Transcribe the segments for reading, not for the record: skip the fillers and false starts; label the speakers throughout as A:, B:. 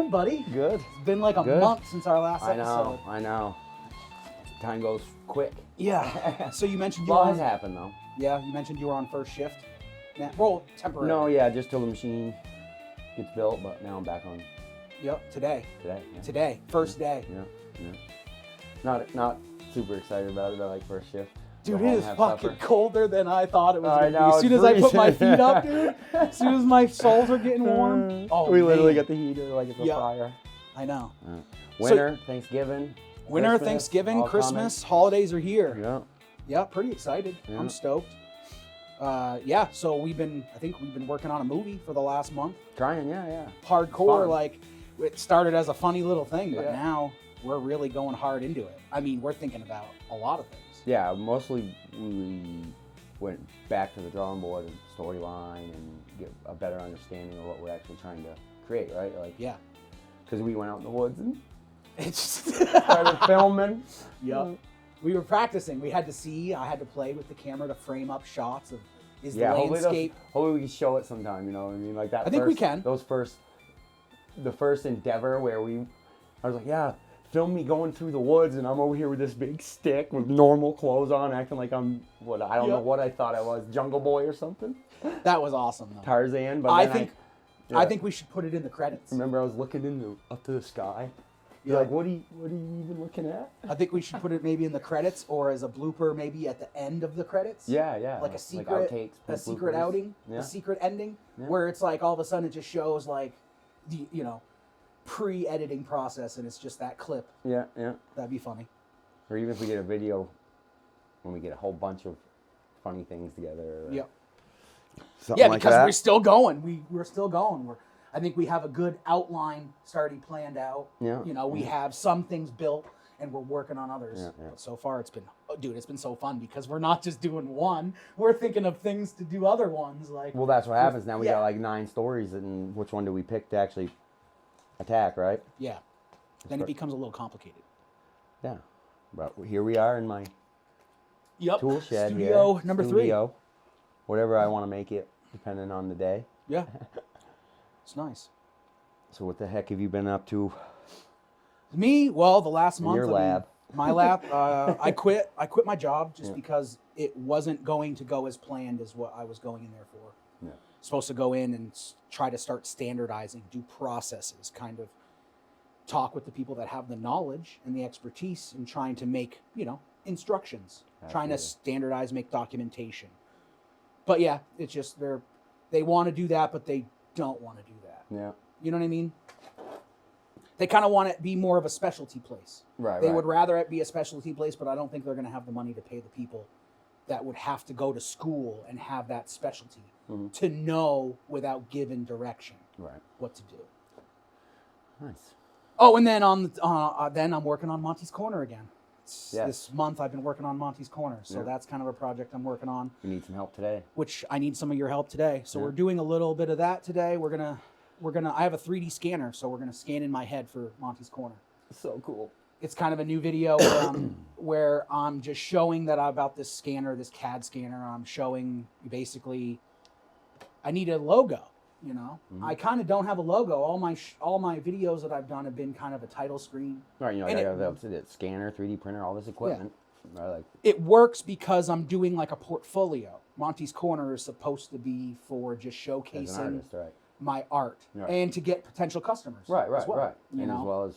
A: good, buddy?
B: Good.
A: It's been like a month since our last episode.
B: I know. Time goes quick.
A: Yeah. So you mentioned
B: you has happened though.
A: Yeah, you mentioned you were on first shift. Well, temporary.
B: No, yeah, just till the machine gets built, but now I'm back on.
A: Yep, today.
B: Yeah.
A: Today, first day.
B: Yeah. Not super excited about it. I like first shift.
A: Dude, it is fucking colder than I thought it was going to be.
B: As
A: soon as I put my feet up, dude, as soon as my soles are getting warm.
B: Oh, we literally got the heater like it's a fire.
A: I know.
B: Winter, Thanksgiving.
A: Winter, Thanksgiving, Christmas, holidays are here. Yeah, pretty excited.
B: Yeah.
A: I'm stoked. So I think we've been working on a movie for the last month.
B: Trying, yeah.
A: Hardcore, like it started as a funny little thing, but now we're really going hard into it. I mean, we're thinking about a lot of things.
B: Yeah, mostly we went back to the drawing board and storyline and get a better understanding of what we're actually trying to create, right? Like,
A: yeah.
B: Because we went out in the woods and started filming.
A: Yep. We were practicing. I had to play with the camera to frame up shots of the landscape.
B: Hopefully we can show it sometime, you know what I mean? Like that.
A: I think we can.
B: The first endeavor where I was like, yeah, film me going through the woods and I'm over here with this big stick with normal clothes on, acting like I'm I don't know what I thought I was, Jungle Boy or something.
A: That was awesome though.
B: Tarzan, but
A: I think we should put it in the credits.
B: Remember I was looking up to the sky. You're like, what are you even looking at?
A: I think we should put it maybe in the credits or as a blooper maybe at the end of the credits.
B: Yeah.
A: Like a secret,
B: outtakes,
A: a secret outing, a secret ending, where it's like all of a sudden it just shows like the pre-editing process and it's just that clip.
B: Yeah.
A: That'd be funny.
B: Or even if we did a video when we get a whole bunch of funny things together.
A: Yep.
B: Something like
A: because
B: that.
A: we're still going. We're still going. I think we have a good outline starting planned out.
B: Yeah.
A: We have some things built and we're working on others.
B: Yeah.
A: But so far it's been so fun because we're not just doing one. We're thinking of things to do other ones.
B: Well, that's what happens now. We got like 9 stories, and which one do we pick to actually attack, right?
A: Yeah. Then it becomes a little complicated.
B: Yeah. But here we are in my tool shed
A: Studio
B: here.
A: number 3.
B: Whatever I want to make it, depending on the day.
A: Yeah. It's nice.
B: So what the heck have you been up to?
A: Me? Well, the last month.
B: Your lab.
A: My lab. I quit my job just because it wasn't going to go as planned as what I was going in there for.
B: Yeah.
A: Supposed to go in and try to start standardizing, do processes, kind of talk with the people that have the knowledge and the expertise and trying to make, instructions, trying to standardize, make documentation. But yeah, it's just they want to do that, but they don't want to do that.
B: Yeah.
A: You know what I mean? They kind of want it to be more of a specialty place.
B: Right.
A: They would rather it be a specialty place, but I don't think they're going to have the money to pay the people that would have to go to school and have that specialty to know without given direction what to do.
B: Nice.
A: Oh, and then then I'm working on Monty's Corner again. This month I've been working on Monty's Corner, so that's kind of a project I'm working on.
B: You need some help today.
A: Which I need some of your help today. So we're doing a little bit of that today. We're gonna. I have a 3D scanner, so we're gonna scan in my head for Monty's Corner.
B: So cool.
A: It's kind of a new video where I'm just showing that about this scanner, this CAD scanner. I'm showing basically, I need a logo. I kind of don't have a logo. All my videos that I've done have been kind of a title screen.
B: Right, I have the scanner, 3D printer, all this equipment. Yeah.
A: It works because I'm doing like a portfolio. Monty's Corner is supposed to be for just showcasing
B: as an artist,
A: my art and to get potential customers. Right.
B: As well as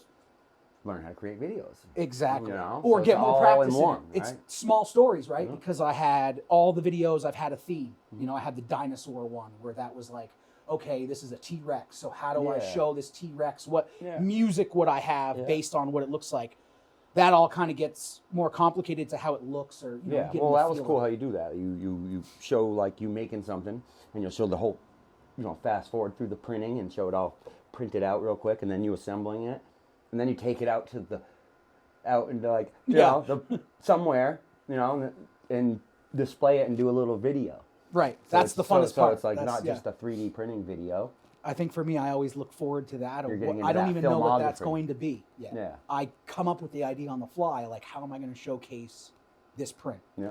B: learn how to create videos.
A: Exactly. Or so get more practice in it. It's small stories, right? Mm-hmm. Because I had all the videos, I've had a theme. Mm-hmm. I had the dinosaur one where that was like, okay, this is a T-Rex. So how do I show this T-Rex? What music would I have based on what it looks like? That all kind of gets more complicated to how it looks, or
B: well, that was cool how you do that. You show like you making something, and you'll show the whole, fast forward through the printing and show it all printed out real quick, and then you assembling it, and then you take it out into like somewhere, and display it and do a little video.
A: Right, so that's the funnest part.
B: So it's like not just a 3D printing video.
A: I think for me, I always look forward to that. I don't even know what that's going to be yet. Yeah. I come up with the idea on the fly, like how am I going to showcase this print? Yeah.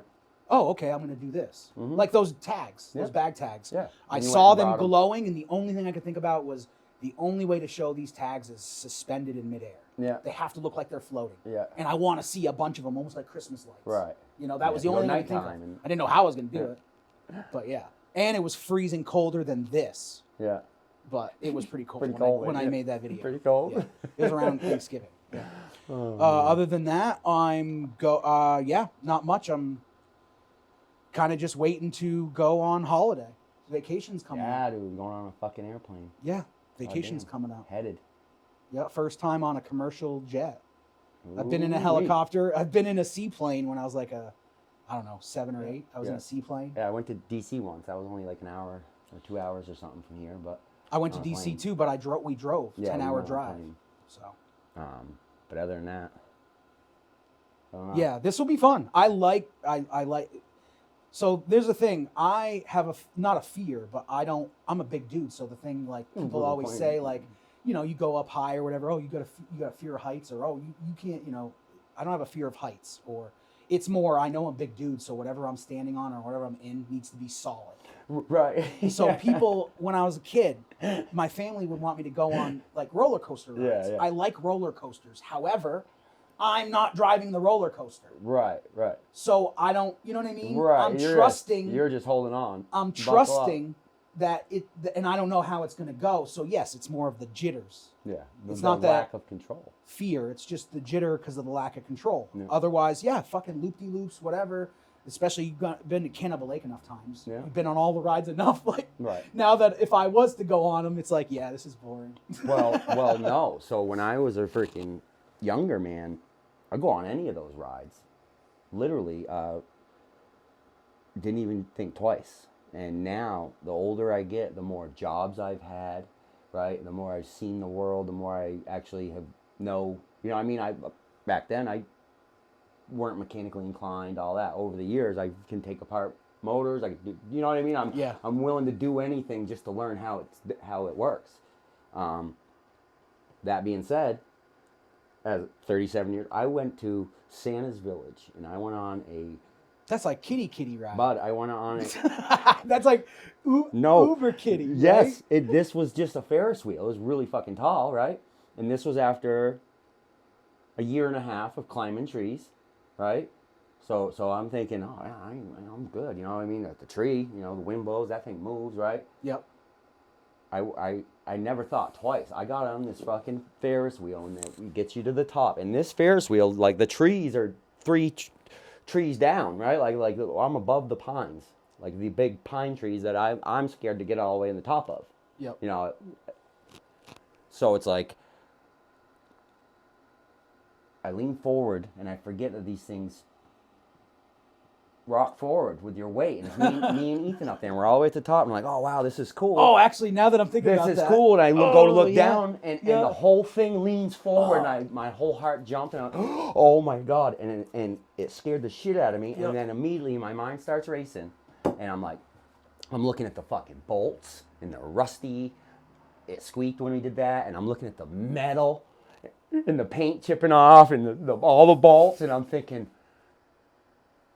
A: Oh, okay, I'm going to do this. Mm-hmm. Like those tags, those bag tags. Yeah. I saw them glowing, and the only thing I could think about was the only way to show these tags is suspended in midair.
B: Yeah.
A: They have to look like they're floating.
B: Yeah.
A: And I want to see a bunch of them, almost like Christmas lights.
B: Right.
A: You know, that was the only thing I could think of. I didn't know how I was going to do it. But yeah. And it was freezing colder than this.
B: Yeah.
A: But it was pretty cold when I made that video.
B: Pretty cold.
A: Yeah. It was around Thanksgiving. Yeah. Other than that, not much. I'm kind of just waiting to go on holiday. Vacation's coming out.
B: Yeah, dude, going on a fucking airplane.
A: Yeah, vacation's coming out.
B: Headed.
A: Yeah, first time on a commercial jet. I've been in a helicopter. I've been in a seaplane when I was like 7 or 8. I was in a seaplane.
B: Yeah, I went to D.C. once. That was only like an hour or 2 hours or something from here, but
A: I went to D.C. too, but we drove 10-hour drive. So.
B: But other than that, I don't know.
A: Yeah, this will be fun. I like. So there's the thing. I have not a fear, but I'm a big dude. So the thing, like, people always say, like, you know, you go up high or whatever. Oh, you got a fear of heights, or you can't. You know, I don't have a fear of heights. Or it's more, I know I'm a big dude, so whatever I'm standing on or whatever I'm in needs to be solid.
B: Right.
A: So people, when I was a kid, my family would want me to go on like roller coaster rides.
B: Yeah.
A: I like roller coasters. However, I'm not driving the roller coaster.
B: Right.
A: So I don't, you know what I mean?
B: Right.
A: You're
B: just holding on.
A: I'm trusting that and I don't know how it's going to go. So yes, it's more of the jitters.
B: Yeah.
A: It's not
B: lack of control.
A: Fear. It's just the jitter because of the lack of control.
B: Yeah.
A: Otherwise, fucking loop-de-loops, whatever. Especially you've been to Cannibal Lake enough times.
B: Yeah.
A: You've been on all the rides enough. Like
B: right.
A: Now that if I was to go on them, it's like, yeah, this is boring.
B: well, no. So when I was a freaking younger man, I'd go on any of those rides. Literally, didn't even think twice. And now, the older I get, the more jobs I've had, right? The more I've seen the world, the more I actually back then I weren't mechanically inclined, all that. Over the years, I can take apart motors. I can do, you know what I mean? I'm willing to do anything just to learn how it works. That being said, as 37 years, I went to Santa's Village, and I went on a...
A: That's like kitty ride.
B: But I went on it.
A: That's like Uber kitty.
B: Yes,
A: right?
B: This was just a Ferris wheel. It was really fucking tall, right? And this was after a year and a half of climbing trees, right? So I'm thinking, I'm good. You know what I mean? At the tree, you know, the wind blows, that thing moves, right?
A: Yep.
B: I never thought twice. I got on this fucking Ferris wheel, and it gets you to the top. And this Ferris wheel, like, the trees are 3 trees down, right? Like I'm above the pines, like the big pine trees that I'm scared to get all the way in the top of.
A: Yep.
B: You know. So it's like I lean forward and I forget that these things rock forward with your weight, and it's me and Ethan up there, and we're all the way at the top. And I'm like, oh wow, this is cool.
A: Oh, actually, now that I'm thinking about
B: this
A: that,
B: is cool. And I go to look down, and
A: Yeah.
B: the whole thing leans forward, and my whole heart jumped, and I'm like, oh my god, and it scared the shit out of me.
A: Yep.
B: And then immediately my mind starts racing, and I'm like, I'm looking at the fucking bolts, and they're rusty. It squeaked when we did that, and I'm looking at the metal, and the paint chipping off, and all the bolts, and I'm thinking,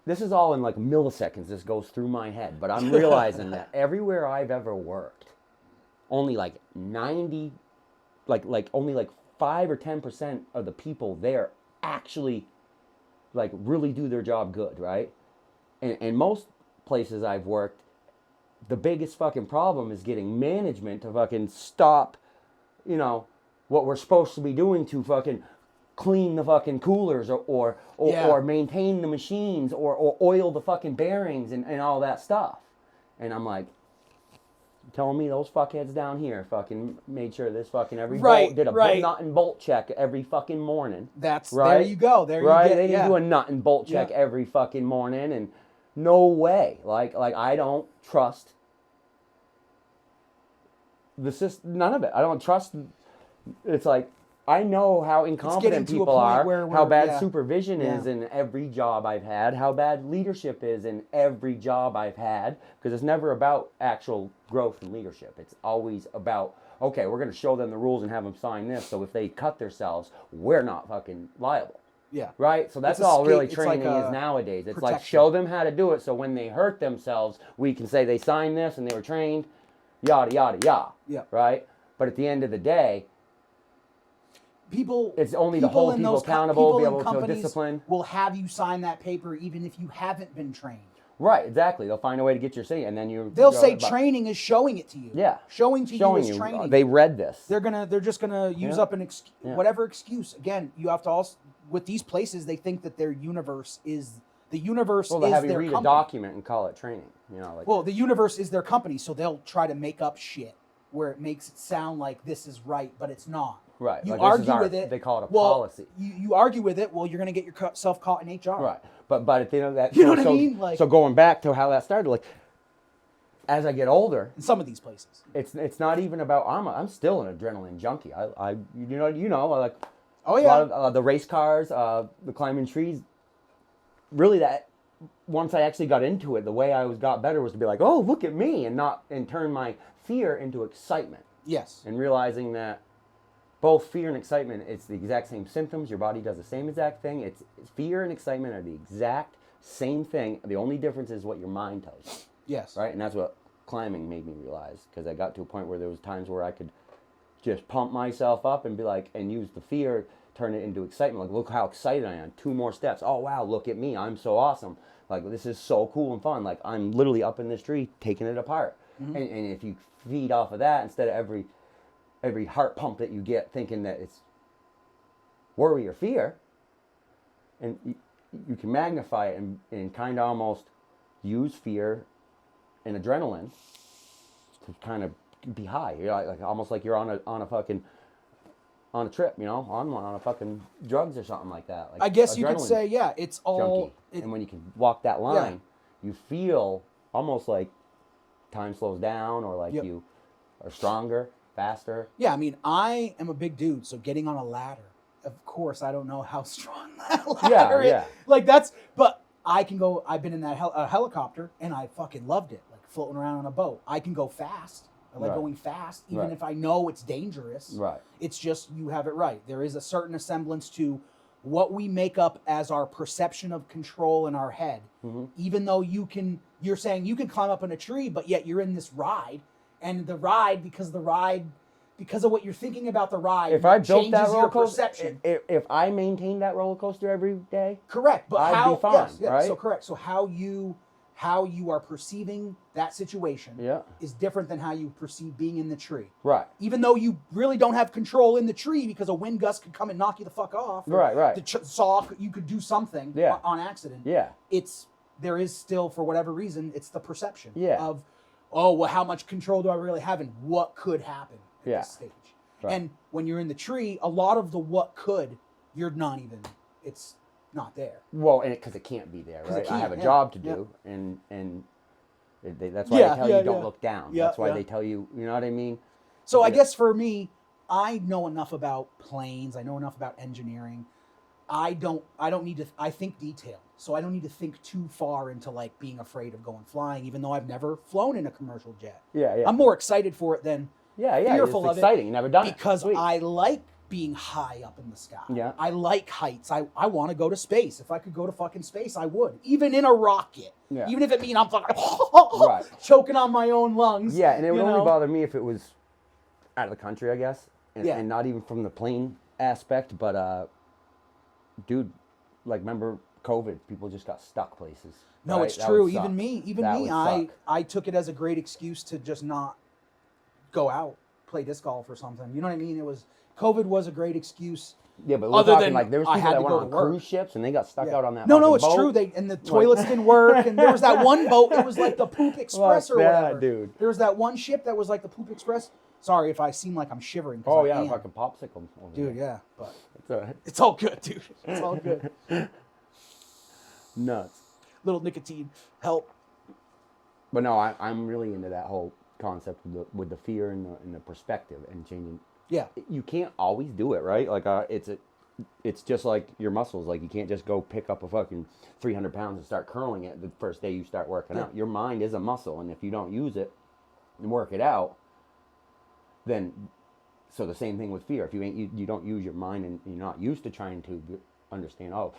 B: this is all in like milliseconds. This goes through my head, but I'm realizing that everywhere I've ever worked, only like 90, like only like 5 or 10% of the people there actually like really do their job good, right? And most places I've worked, the biggest fucking problem is getting management to fucking stop, you know, what we're supposed to be doing to fucking clean the fucking coolers or maintain the machines or oil the fucking bearings and all that stuff. And I'm like, telling me those fuckheads down here fucking made sure this fucking every bolt did a nut and bolt check every fucking morning.
A: That's
B: right?
A: There you go. There
B: right?
A: you get.
B: They didn't do a nut and bolt check every fucking morning, and no way. Like I don't trust the system. None of it. I don't trust. It's like, I know how incompetent people are, how bad supervision is in every job I've had, how bad leadership is in every job I've had, because it's never about actual growth and leadership. It's always about, okay, we're going to show them the rules and have them sign this, so if they cut themselves, we're not fucking liable.
A: Yeah.
B: Right? So that's all really training is nowadays. It's like, show them how to do it, so when they hurt themselves, we can say they signed this and they were trained, yada, yada, yada.
A: Yeah.
B: Right? But at the end of the day,
A: it's
B: only to hold people accountable, be able to discipline.
A: Will have you sign that paper even if you haven't been trained.
B: Right, exactly. They'll find a way to get your say, and then
A: they'll say training is showing it to you.
B: Yeah,
A: showing you is training.
B: They read this.
A: They're just gonna use up whatever excuse. Again, you have to also, with these places, they think that their universe is the universe.
B: Well, they
A: is
B: have you
A: their
B: read
A: company.
B: a document and call it training.
A: Well, the universe is their company, so they'll try to make up shit where it makes it sound like this is right, but it's not.
B: Right.
A: You argue with it.
B: They call it a policy.
A: You argue with it. Well, you're going to get yourself caught in HR.
B: Right. But at the end of that,
A: you know what I mean? Like,
B: so going back to how that started, like as I get older,
A: in some of these places,
B: it's not even about I'm still an adrenaline junkie. I like
A: oh yeah,
B: a lot of the race cars, the climbing trees. Really, that once I actually got into it, the way I got better was to be like, oh, look at me, and turn my fear into excitement.
A: Yes.
B: And realizing that both fear and excitement, it's the exact same symptoms. Your body does the same exact thing. It's fear and excitement are the exact same thing. The only difference is what your mind tells you.
A: Yes.
B: Right? And that's what climbing made me realize, because I got to a point where there was times where I could just pump myself up and be like, and use the fear, turn it into excitement. Like, look how excited I am. 2 more steps. Oh, wow, look at me. I'm so awesome. Like, this is so cool and fun. Like, I'm literally up in this tree taking it apart. Mm-hmm. And if you feed off of that instead of every heart pump that you get thinking that it's worry or fear, and you can magnify it and kind of almost use fear and adrenaline to kind of be high. You're like almost like you're on a trip, on a fucking drugs or something like that. Like
A: I guess you could say, yeah, it's all.
B: And when you can walk that line, you feel almost like time slows down, or like you are stronger, faster.
A: Yeah, I mean, I am a big dude, so getting on a ladder, of course, I don't know how strong that ladder is. Like, but I can go, I've been in that helicopter, and I fucking loved it, like floating around on a boat. I can go fast. I like going fast, even if I know it's dangerous. Right. It's just, you have it right. There is a certain semblance to what we make up as our perception of control in our head. Mm-hmm. Even though you're saying you can climb up in a tree, but yet you're in this ride, and the ride, because of what you're thinking about the ride,
B: if I built that roller coaster,
A: perception.
B: If I maintained that roller coaster every day,
A: correct. But
B: I'd be fine, right?
A: So correct. So how you are perceiving that situation is different than how you perceive being in the tree. Right. Even though you really don't have control in the tree, because a wind gust could come and knock you the fuck off.
B: Right.
A: The saw, you could do something on accident. Yeah. There is still, for whatever reason, it's the perception of, oh, well, how much control do I really have, and what could happen at this stage. Right. And when you're in the tree, a lot of the what could, you're not even, it's not there. Well,
B: and because it can't be there, right? I have a job to do, and that's why they tell you don't look down. That's why they tell you, you know what I mean?
A: So I guess for me, I know enough about planes. I know enough about engineering. I think detailed. So I don't need to think too far into like being afraid of going flying, even though I've never flown in a commercial jet. Yeah. I'm more excited for it than fearful
B: of it. It's exciting. You never done it.
A: Because I like being high up in the sky. Yeah. I like heights. I want to go to space. If I could go to fucking space, I would. Even in a rocket. Yeah. Even if it means I'm fucking choking on my own lungs.
B: Yeah, and it would only bother me if it was out of the country, I guess. And not even from the plane aspect, but dude, like, remember COVID, people just got stuck places.
A: No, it's true. Even me, I took it as a great excuse to just not go out, play disc golf or something. You know what I mean? COVID was a great excuse.
B: Yeah, but other than like there was people that went on cruise ships and they got stuck out on that.
A: No, it's
B: boat.
A: True. And the toilets didn't work. And there was that one boat. It was like the Poop Express or whatever.
B: Dude.
A: There was that one ship that was like the Poop Express. Sorry if I seem like I'm shivering.
B: Oh yeah, fucking popsicle.
A: Dude, yeah, but it's all right. It's all good, dude. It's all good.
B: Nuts.
A: Little nicotine help.
B: But no, I'm really into that whole concept with the fear and the perspective and changing. Yeah, you can't always do it, right? Like it's just like your muscles. Like you can't just go pick up a fucking 300 pounds and start curling it the first day you start working out. Your mind is a muscle, and if you don't use it and work it out, then so the same thing with fear. If you don't use your mind and you're not used to trying to understand, oh,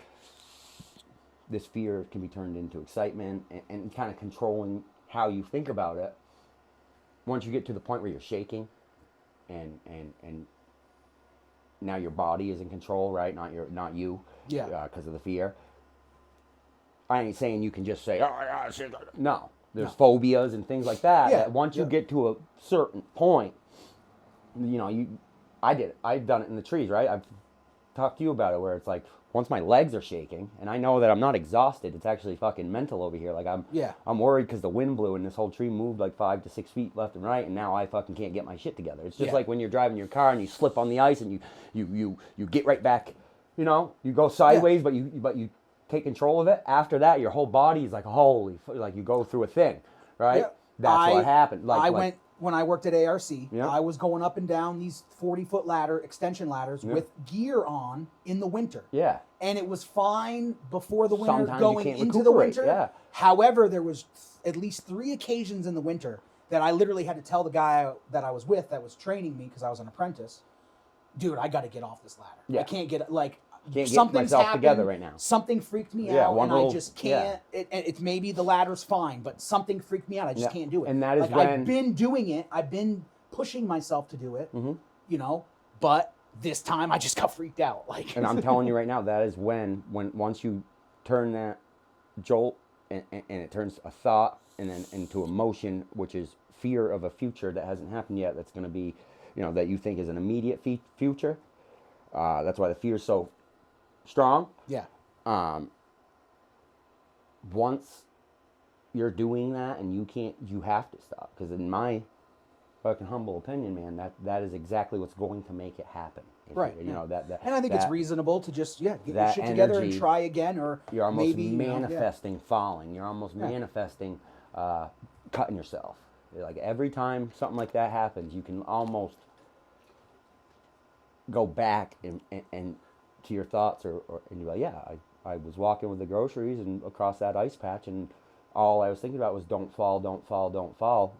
B: this fear can be turned into excitement and kind of controlling how you think about it. Once you get to the point where you're shaking, and now your body is in control, right? Not you.
A: Yeah.
B: Because of the fear. I ain't saying you can just say, oh yeah, shit. No. There's phobias and things like that.
A: Yeah.
B: That once you get to a certain point, you know, I've done it in the trees, right? I've talked to you about it where it's like, once my legs are shaking and I know that I'm not exhausted, it's actually fucking mental over here. Like I'm worried because the wind blew and this whole tree moved like 5 to 6 feet left and right, and now I fucking can't get my shit together. It's just like when you're driving your car and you slip on the ice and you get right back, you know, you go sideways, but you take control of it. After that, your whole body is like, holy, like you go through a thing, right?
A: Yeah.
B: That's what happened.
A: When I worked at ARC,
B: Yeah.
A: I was going up and down these 40-foot extension ladders with gear on in the winter.
B: Yeah.
A: And it was fine before the winter,
B: Sometimes
A: going
B: you can't
A: into the
B: recuperate,
A: winter.
B: yeah.
A: However, there was at least 3 occasions in the winter that I literally had to tell the guy that I was with that was training me, because I was an apprentice, dude, I got to get off this ladder.
B: Yeah.
A: I can't get, like,
B: Can't
A: something's
B: get myself
A: happened,
B: together right now.
A: Something freaked me
B: Yeah,
A: out,
B: one
A: and
B: little-
A: I just can't. It's maybe the ladder's fine, but something freaked me out. I just can't do it.
B: And that is
A: like,
B: when-
A: I've been doing it. I've been pushing myself to do it. You know, but this time I just got freaked out. Like,
B: And I'm telling you right now, that is when once you turn that jolt and it turns a thought and then into emotion, which is fear of a future that hasn't happened yet. That's going to be, you know, that you think is an immediate future. That's why the fear is so strong.
A: yeah,
B: Once you're doing that and you have to stop, because in my fucking humble opinion, man, that is exactly what's going to make it happen.
A: right.
B: You know that.
A: And I think it's reasonable to just get your
B: that
A: shit together and
B: energy,
A: try again, or
B: you're almost
A: maybe
B: manifesting falling. You're almost manifesting cutting yourself. Like every time something like that happens, you can almost go back and to your thoughts, and you're like, yeah, I was walking with the groceries and across that ice patch, and all I was thinking about was don't fall, don't fall, don't fall.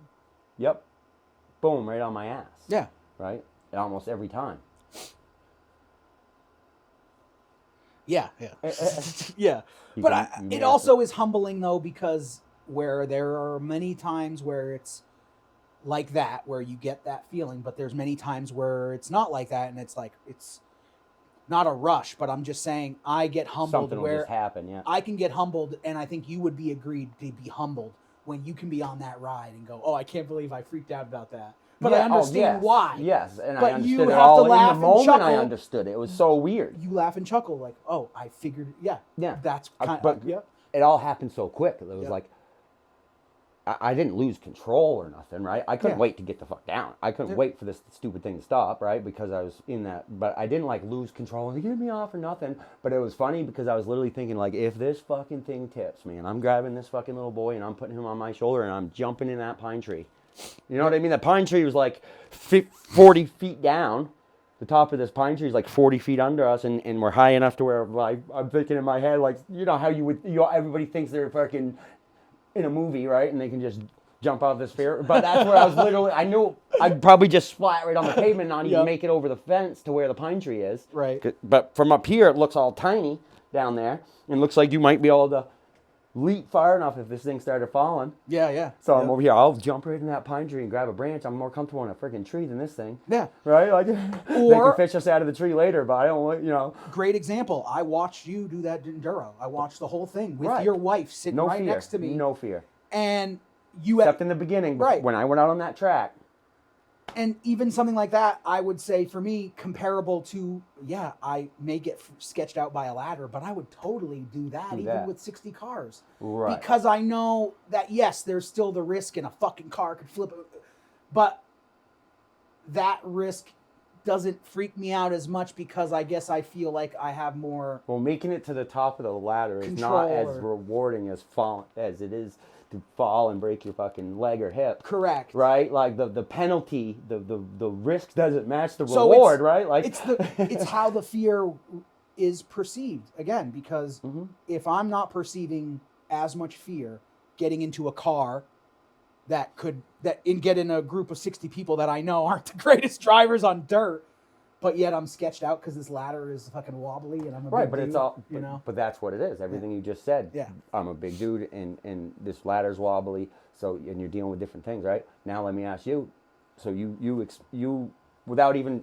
B: Yep. Boom, right on my ass.
A: Yeah.
B: Right? Almost every time.
A: Yeah. Yeah. But it also is humbling, though, because where there are many times where it's like that, where you get that feeling, but there's many times where it's not like that, and it's like, it's not a rush, but I'm just saying I get humbled.
B: Something will
A: where
B: just happen, yeah.
A: I can get humbled, and I think you would be agreed to be humbled when you can be on that ride and go, oh, I can't believe I freaked out about that. But I understand why.
B: Yes, and
A: but
B: I
A: you
B: understood it
A: have
B: all
A: to laugh
B: in the
A: and
B: moment.
A: chuckle.
B: I understood it. It was so weird.
A: You laugh and chuckle like, oh, I figured, yeah. That's kind
B: but it all happened so quick. It was like, I didn't lose control or nothing, right? I couldn't wait to get the fuck down. I couldn't wait for this stupid thing to stop, right? Because I was in that, but I didn't like lose control and get me off or nothing. But it was funny because I was literally thinking like, if this fucking thing tips me and I'm grabbing this fucking little boy and I'm putting him on my shoulder and I'm jumping in that pine tree. You know what I mean? The pine tree was like 40 feet down. The top of this pine tree is like 40 feet under us, and we're high enough to where like, I'm thinking in my head, like, you know how everybody thinks they're fucking in a movie, right? And they can just jump off this sphere. But that's where I was literally, I knew I'd probably just splat right on the pavement, not even make it over the fence to where the pine tree is.
A: Right.
B: But from up here, it looks all tiny down there. And looks like you might be able to leap far enough if this thing started falling.
A: Yeah.
B: So I'm over here, I'll jump right in that pine tree and grab a branch. I'm more comfortable in a freaking tree than this thing.
A: Yeah.
B: Right? Like, they can fish us out of the tree later, but I don't want, you know.
A: Great example. I watched you do that in Duro. I watched the whole thing with your wife sitting right next to me.
B: No fear.
A: And you
B: except in the beginning, when I went out on that track.
A: And even something like that, I would say for me, comparable to, I may get sketched out by a ladder, but I would totally do that with 60 cars.
B: Right.
A: Because I know that, yes, there's still the risk and a fucking car could flip it, but that risk doesn't freak me out as much because I guess I feel like I have more.
B: Well, making it to the top of the ladder is not as rewarding as it is to fall and break your fucking leg or hip.
A: Correct.
B: Right? Like the penalty, the risk doesn't match the reward, right? Like
A: it's how the fear is perceived again, because if I'm not perceiving as much fear getting into a car get in a group of 60 people that I know aren't the greatest drivers on dirt, but yet I'm sketched out because this ladder is fucking wobbly and I'm a big dude,
B: it's all,
A: you know.
B: But that's what it is. Everything you just said.
A: Yeah.
B: I'm a big dude and this ladder's wobbly. So and you're dealing with different things, right? Now let me ask you. So you without even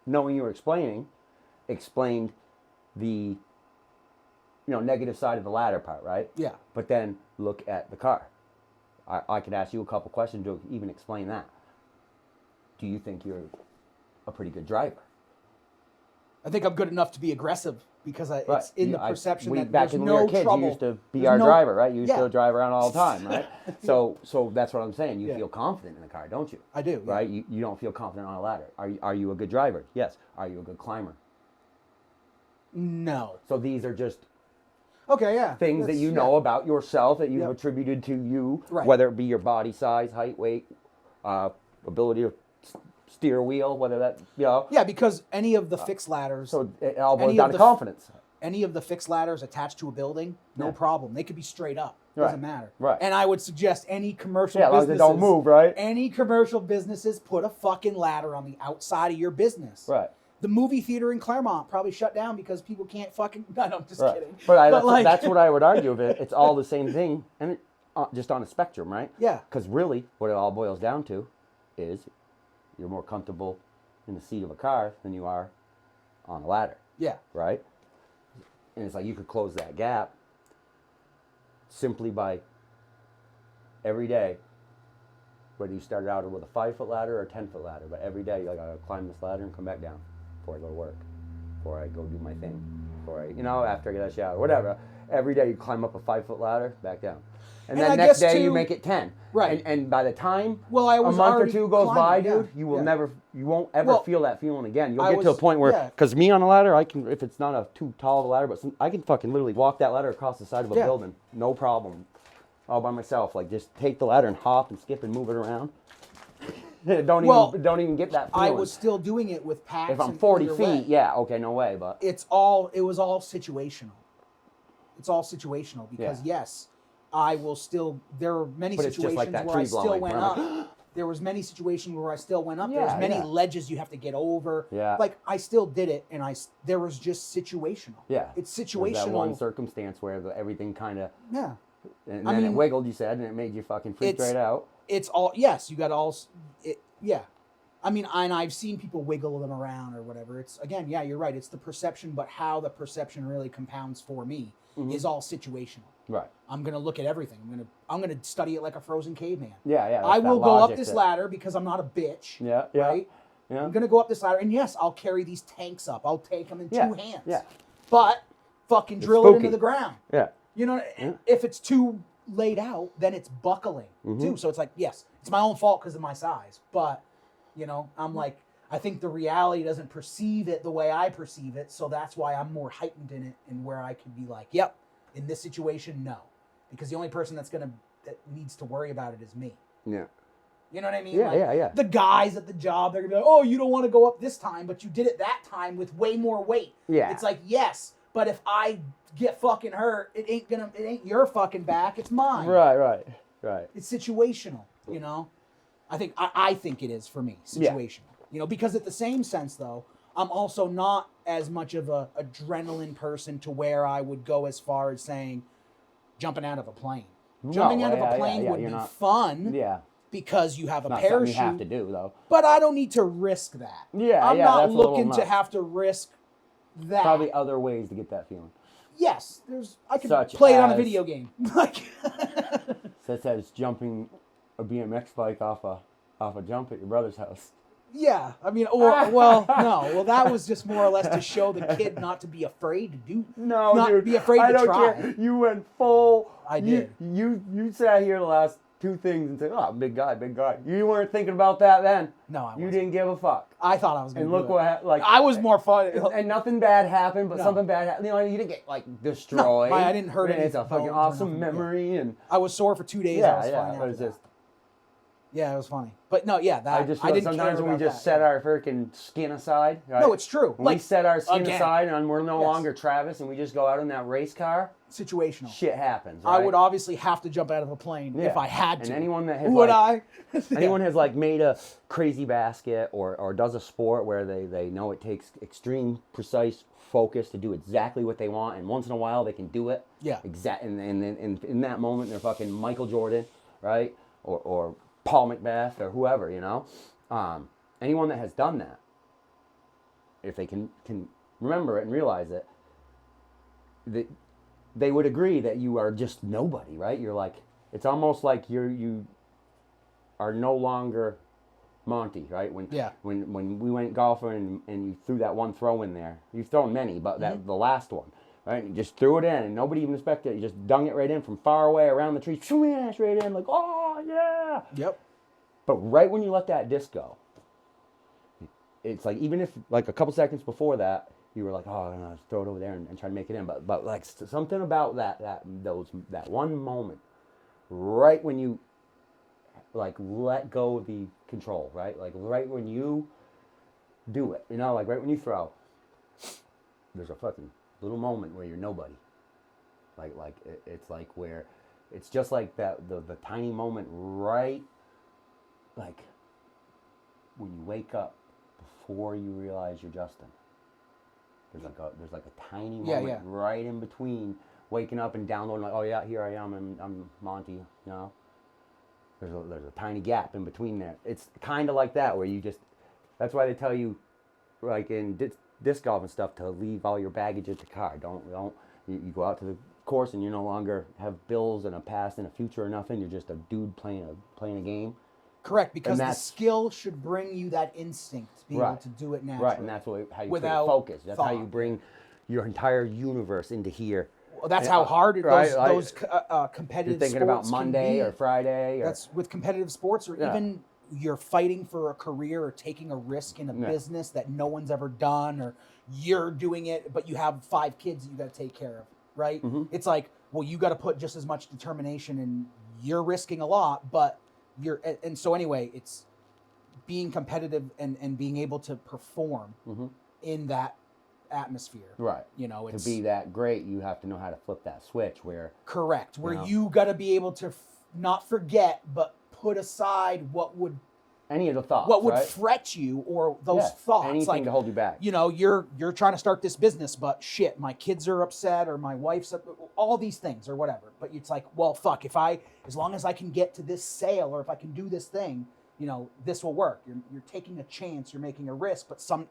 B: knowing you were explained the negative side of the ladder part, right?
A: Yeah.
B: But then look at the car. I could ask you a couple questions to even explain that. Do you think you're a pretty good driver?
A: I think I'm good enough to be aggressive because it's in the perception that
B: back
A: there's
B: when
A: no
B: we were kids,
A: trouble.
B: you used to be our driver, right? You used to drive around all the time, right? So that's what I'm saying. You feel confident in the car, don't you?
A: I do. Yeah.
B: Right? You don't feel confident on a ladder. Are you a good driver? Yes. Are you a good climber?
A: No.
B: So these are just
A: things
B: that you know about yourself that you've attributed to you, whether it be your body size, height, weight, ability to steer a wheel, whether that,
A: Yeah, because any of the fixed ladders.
B: So it all boils down to confidence.
A: Any of the fixed ladders attached to a building, no problem. They could be straight up. Doesn't matter.
B: Right.
A: And I would suggest any commercial
B: businesses. Yeah, as long as they don't move, right?
A: Any commercial businesses put a fucking ladder on the outside of your business.
B: Right.
A: The movie theater in Claremont probably shut down because people can't fucking. No, I'm just kidding.
B: But that's what I would argue of it. It's all the same thing, and just on a spectrum, right?
A: Yeah.
B: Because really, what it all boils down to is you're more comfortable in the seat of a car than you are on a ladder.
A: Yeah.
B: Right? And it's like you could close that gap simply by every day, whether you started out with a 5-foot ladder or a 10-foot ladder, but every day you gotta climb this ladder and come back down before I go to work, before I go do my thing, before I, after I get a shower, whatever. Every day you climb up a 5-foot ladder, back down. And then next day you make it 10.
A: Right.
B: And by the time
A: a month
B: or two goes by, dude, you won't ever feel that feeling again. You'll get to a point where, because me on a ladder, I can, if it's not a too tall of a ladder, but I can fucking literally walk that ladder across the side of a building, no problem, all by myself. Like just take the ladder and hop and skip and move it around. Don't even get that feeling.
A: I was still doing it with packs.
B: If I'm 40 feet, no way. But
A: it was all situational. It's all situational because yes. I will still. There are many situations where I still went up. There was many situations where I still went up. There's many ledges you have to get over.
B: Yeah.
A: Like I still did it, and there was just situational.
B: Yeah.
A: It's situational.
B: There's that one circumstance where everything kind of.
A: Yeah.
B: And then it wiggled. You said, and it made you fucking freak right out.
A: It's all yes. You got all. Yeah. I mean, and I've seen people wiggle them around or whatever. It's again, you're right. It's the perception, but how the perception really compounds for me is all situational.
B: Right.
A: I'm gonna look at everything. I'm gonna study it like a frozen caveman.
B: Yeah.
A: I will go up this ladder because I'm not a bitch.
B: Yeah.
A: Right.
B: Yeah.
A: I'm gonna go up this ladder, and yes, I'll carry these tanks up. I'll take them in 2 hands.
B: Yeah.
A: But fucking drill it into the ground.
B: Yeah.
A: If it's too laid out, then it's buckling too. So it's like, yes, it's my own fault because of my size. But I'm like, I think the reality doesn't perceive it the way I perceive it, so that's why I'm more heightened in it, and where I can be like, yep. In this situation, no. Because the only person that needs to worry about it is me.
B: Yeah.
A: You know what I mean?
B: Yeah.
A: The guys at the job, they're going to be like, oh, you don't want to go up this time, but you did it that time with way more weight.
B: Yeah.
A: It's like, yes, but if I get fucking hurt, it ain't your fucking back, it's mine.
B: Right.
A: It's situational, I think it is for me, situational. Because at the same sense, though, I'm also not as much of a adrenaline person to where I would go as far as saying jumping out of a plane. Jumping out of a plane would be fun.
B: Yeah.
A: Because you have a
B: not
A: parachute.
B: You have to do though.
A: But I don't need to risk that.
B: Yeah.
A: I'm not looking to have to risk that.
B: Probably other ways to get that feeling.
A: Yes, I could play it on a video game.
B: Such as jumping a BMX bike off a jump at your brother's house.
A: Yeah, I mean, no. That was just more or less to show the kid not to be afraid to do.
B: No,
A: not
B: dude,
A: be afraid to try.
B: Care. You went full.
A: I did.
B: You sat here the last 2 things and said, "Oh, big guy." You weren't thinking about that then.
A: No, I wasn't.
B: You didn't give a fuck.
A: I thought I was going to.
B: And look what happened.
A: I was more fun.
B: And nothing bad happened, but something bad happened. You didn't get destroyed.
A: No, I didn't hurt anything.
B: It's a fucking awesome memory, and
A: I was sore for 2 days. I was fine.
B: It was just.
A: Yeah, it was funny. But no, that
B: I didn't sometimes when we just set our freaking skin aside. Right?
A: No, it's true.
B: When we set our skin aside and we're no longer Travis and we just go out in that race car.
A: Situational.
B: Shit happens. Right?
A: I would obviously have to jump out of a plane if I had to.
B: And anyone that has anyone has made a crazy basket or does a sport where they know it takes extreme precise focus to do exactly what they want, and once in a while they can do it.
A: Yeah.
B: And in that moment they're fucking Michael Jordan, right? Or Paul McBeth or whoever, anyone that has done that, if they can remember it and realize it, they would agree that you are just nobody, right? You're like, it's almost like you are no longer Monty, right? When we went golfing and you threw that one throw in there, you've thrown many, but the last one, right? And you just threw it in, and nobody even expected it. You just dung it right in from far away around the tree, smash right in, like, oh yeah.
A: Yep.
B: But right when you let that disc go, it's like, even if like a couple seconds before that, you were like, oh, no, just throw it over there and try to make it in. But like something about that one moment, right when you like let go of the control, right? Like right when you do it, you know, like right when you throw, there's a fucking little moment where you're nobody. It's like where it's just like that the tiny moment, right? Like when you wake up before you realize you're Justin. There's like a tiny moment right in between waking up and downloading, like, oh yeah, here I am, I'm Monty, you know. There's a tiny gap in between there. It's kind of like that, where you just, that's why they tell you, like in disc golf and stuff, to leave all your baggage at the car. You go out to the course and you no longer have bills and a past and a future or nothing. You're just a dude playing a game.
A: Correct, because the skill should bring you that instinct to be able to do it naturally.
B: Right, and that's how you focus. That's how you bring your entire universe into here.
A: Well, that's how hard those competitive sports.
B: You're thinking about Monday or Friday.
A: That's with competitive sports, or even you're fighting for a career or taking a risk in a business that no one's ever done, or you're doing it, but you have 5 kids that you got to take care of, right? Mm-hmm. It's like, well, you got to put just as much determination, and you're risking a lot, but and so anyway, it's being competitive and being able to perform in that atmosphere.
B: Right.
A: You know,
B: to be that great, you have to know how to flip that switch where...
A: Correct. Where you got to be able to not forget, but put aside what would...
B: Any of the thoughts,
A: what would fret you, or those thoughts.
B: Anything like, to hold you back.
A: You know, you're trying to start this business, but shit, my kids are upset, or my wife's all these things, or whatever. But it's like, well, fuck, as long as I can get to this sale, or if I can do this thing, you know, this will work. You're taking a chance, you're making a risk, but a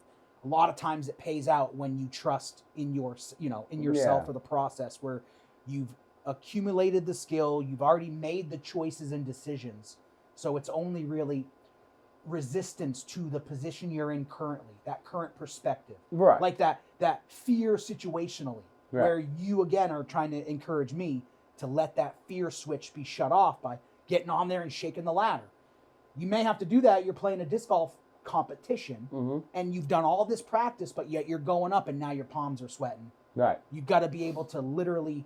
A: lot of times it pays out when you trust in yourself or the process, where you've accumulated the skill, you've already made the choices and decisions. So it's only really resistance to the position you're in currently, that current perspective.
B: Right.
A: Like that fear situationally, where you again are trying to encourage me to let that fear switch be shut off by getting on there and shaking the ladder. You may have to do that. You're playing a disc golf competition and you've done all this practice, but yet you're going up and now your palms are sweating.
B: Right.
A: You've got to be able to literally,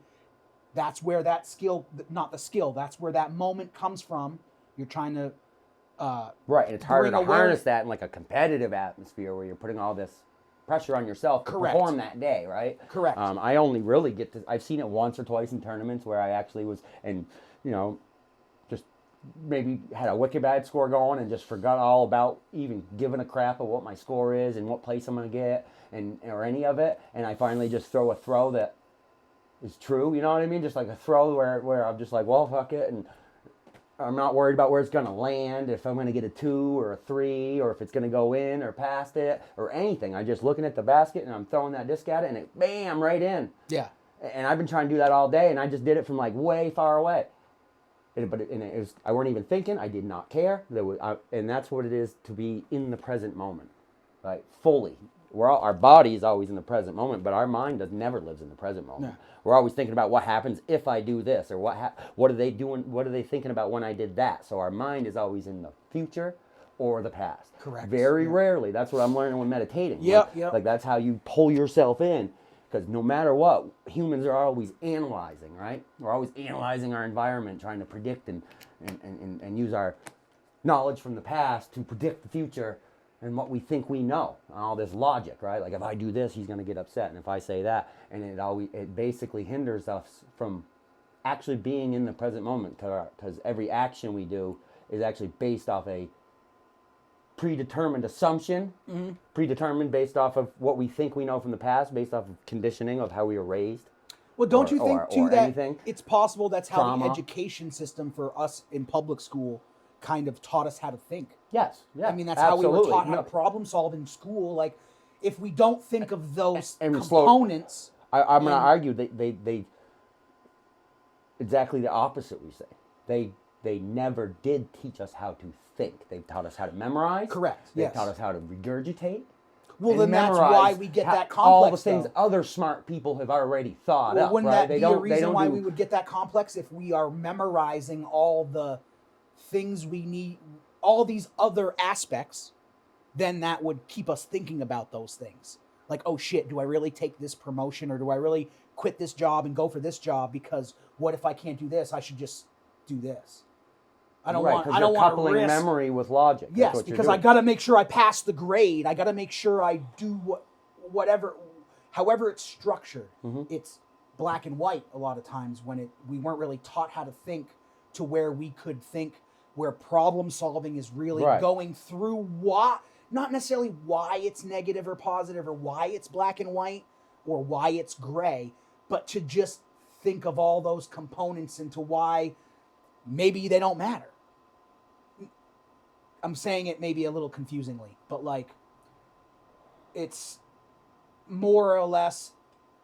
A: that's where that skill, not the skill, that's where that moment comes from. You're trying to
B: right, and it's harder to harness that in like a competitive atmosphere where you're putting all this pressure on yourself to perform that day, right?
A: Correct.
B: I only really I've seen it once or twice in tournaments where I actually was, and you know, just maybe had a wicked bad score going and just forgot all about even giving a crap of what my score is and what place I'm going to get or any of it, and I finally just throw a throw that is true, you know what I mean? Just like a throw where I'm just like, well, fuck it, and I'm not worried about where it's going to land, if I'm going to get a 2 or a 3, or if it's going to go in or past it or anything. I'm just looking at the basket and I'm throwing that disc at it and it, bam, right in.
A: Yeah.
B: And I've been trying to do that all day, and I just did it from like way far away. I weren't even thinking. I did not care. And that's what it is to be in the present moment, right? Fully. Our body is always in the present moment, but our mind never lives in the present moment. No. We're always thinking about what happens if I do this, or what are they doing? What are they thinking about when I did that? So our mind is always in the future or the past.
A: Correct.
B: Very rarely. That's what I'm learning when meditating.
A: Yep.
B: Like that's how you pull yourself in, because no matter what, humans are always analyzing, right? We're always analyzing our environment, trying to predict and use our knowledge from the past to predict the future and what we think we know, all this logic, right? Like if I do this, he's going to get upset, and if I say that, and it basically hinders us from actually being in the present moment, because every action we do is actually based off a predetermined assumption, predetermined based off of what we think we know from the past, based off of conditioning of how we were raised.
A: Well, don't you think too that
B: anything.
A: It's possible that's how
B: Trauma.
A: the education system for us in public school kind of taught us how to think.
B: Yes. Yeah.
A: I mean, that's
B: absolutely.
A: how we were taught how to problem solve in school. Like, if we don't think of those
B: And
A: components,
B: I'm going to argue they exactly the opposite. We say they never did teach us how to think. They taught us how to memorize.
A: Correct.
B: They
A: Yes.
B: taught us how to regurgitate.
A: Well, then that's why we get that complex.
B: All the things other smart people have already thought up.
A: Wouldn't
B: right?
A: that be a reason why we would get that complex if we are memorizing all the things we need, all these other aspects? Then that would keep us thinking about those things. Like, oh shit, do I really take this promotion, or do I really quit this job and go for this job? Because what if I can't do this? I should just do this. I don't want to
B: coupling
A: risk
B: memory with logic.
A: Yes, because I got to make sure I pass the grade. I got to make sure I do whatever, however it's structured.
B: Mm-hmm.
A: It's black and white a lot of times when we weren't really taught how to think to where we could think, where problem solving is really going through what, not necessarily why it's negative or positive or why it's black and white or why it's gray, but to just think of all those components into why maybe they don't matter. I'm saying it maybe a little confusingly, but like, it's more or less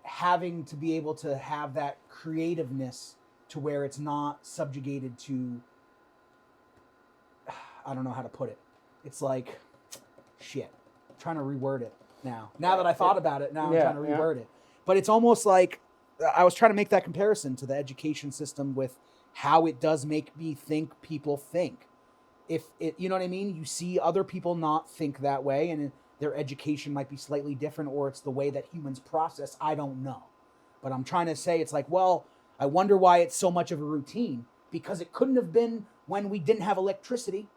A: having to be able to have that creativeness to where it's not subjugated to, I don't know how to put it. It's like, shit, I'm trying to reword it now. Now that I thought about it, now I'm trying to reword it. But it's almost like, I was trying to make that comparison to the education system with how it does make me think people think. If it, you know what I mean? You see other people not think that way, and their education might be slightly different, or it's the way that humans process. I don't know. But I'm trying to say, it's like, well, I wonder why it's so much of a routine, because it couldn't have been when we didn't have electricity.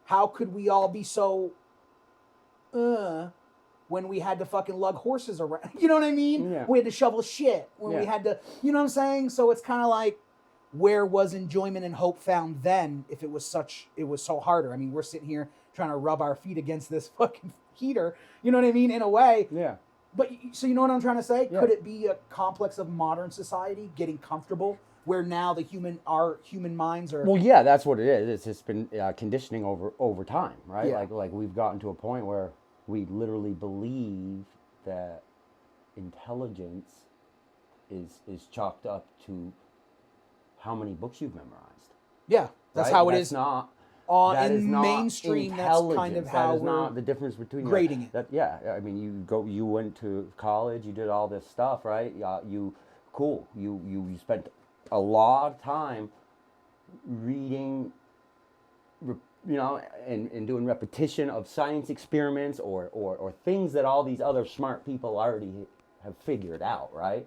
A: How could we all be so, when we had to fucking lug horses around? You know what I mean?
B: Yeah.
A: We had to shovel shit. When we had to, you know what I'm saying? So it's kind of like, where was enjoyment and hope found then if it was so harder? I mean, we're sitting here trying to rub our feet against this fucking heater. You know what I mean? In a way.
B: Yeah.
A: But, so you know what I'm trying to say?
B: Yeah.
A: Could it be a complex of modern society getting comfortable where now our human minds are...
B: Well, yeah, that's what it is. It's just been conditioning over time, right?
A: Yeah.
B: Like we've gotten to a point where we literally believe that intelligence is chalked up to how many books you've memorized.
A: Yeah, that's
B: right?
A: how it
B: that's
A: is.
B: Not,
A: in mainstream, that's kind of how
B: is
A: we're
B: not the difference between
A: grading it.
B: I mean, you went to college, you did all this stuff, right? You spent a lot of time reading, and doing repetition of science experiments or things that all these other smart people already have figured out, right?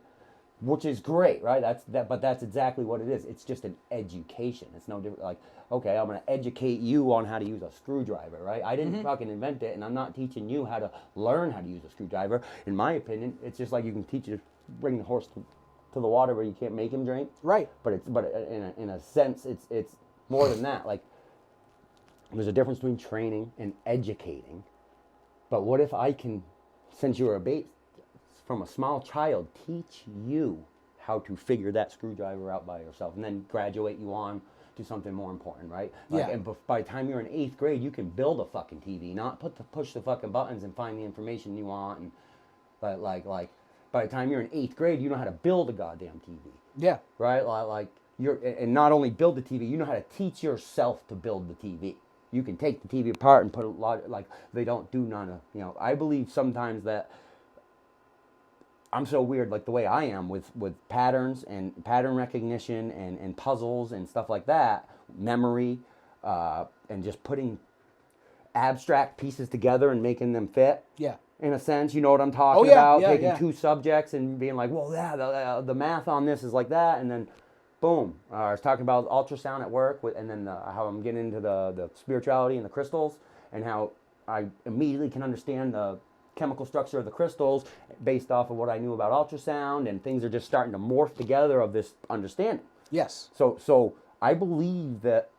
B: Which is great, right? But that's exactly what it is. It's just an education. It's no different. Like, okay, I'm going to educate you on how to use a screwdriver, right? I didn't fucking invent it, and I'm not teaching you how to learn how to use a screwdriver. In my opinion, it's just like you can teach you to bring the horse to the water where you can't make him drink,
A: right?
B: But in a sense, it's more than that. Like, there's a difference between training and educating. But what if I can, since you're a baby, from a small child, teach you how to figure that screwdriver out by yourself, and then graduate you on to something more important, right? Like, and by the time you're in 8th grade, you can build a fucking TV, not push the fucking buttons and find the information you want. And but like by the time you're in 8th grade, you know how to build a goddamn TV.
A: Yeah.
B: Right? Like and not only build the TV, you know how to teach yourself to build the TV. You can take the TV apart and put a lot, like, they don't do none of, I believe sometimes that I'm so weird, like the way I am with patterns and pattern recognition and puzzles and stuff like that, memory, and just putting abstract pieces together and making them fit.
A: Yeah.
B: In a sense, you know what I'm talking about? Taking two subjects and being like, well, yeah, the math on this is like that, and then boom. I was talking about ultrasound at work, and then how I'm getting into the spirituality and the crystals, and how I immediately can understand the chemical structure of the crystals based off of what I knew about ultrasound, and things are just starting to morph together of this understanding.
A: Yes.
B: So I believe that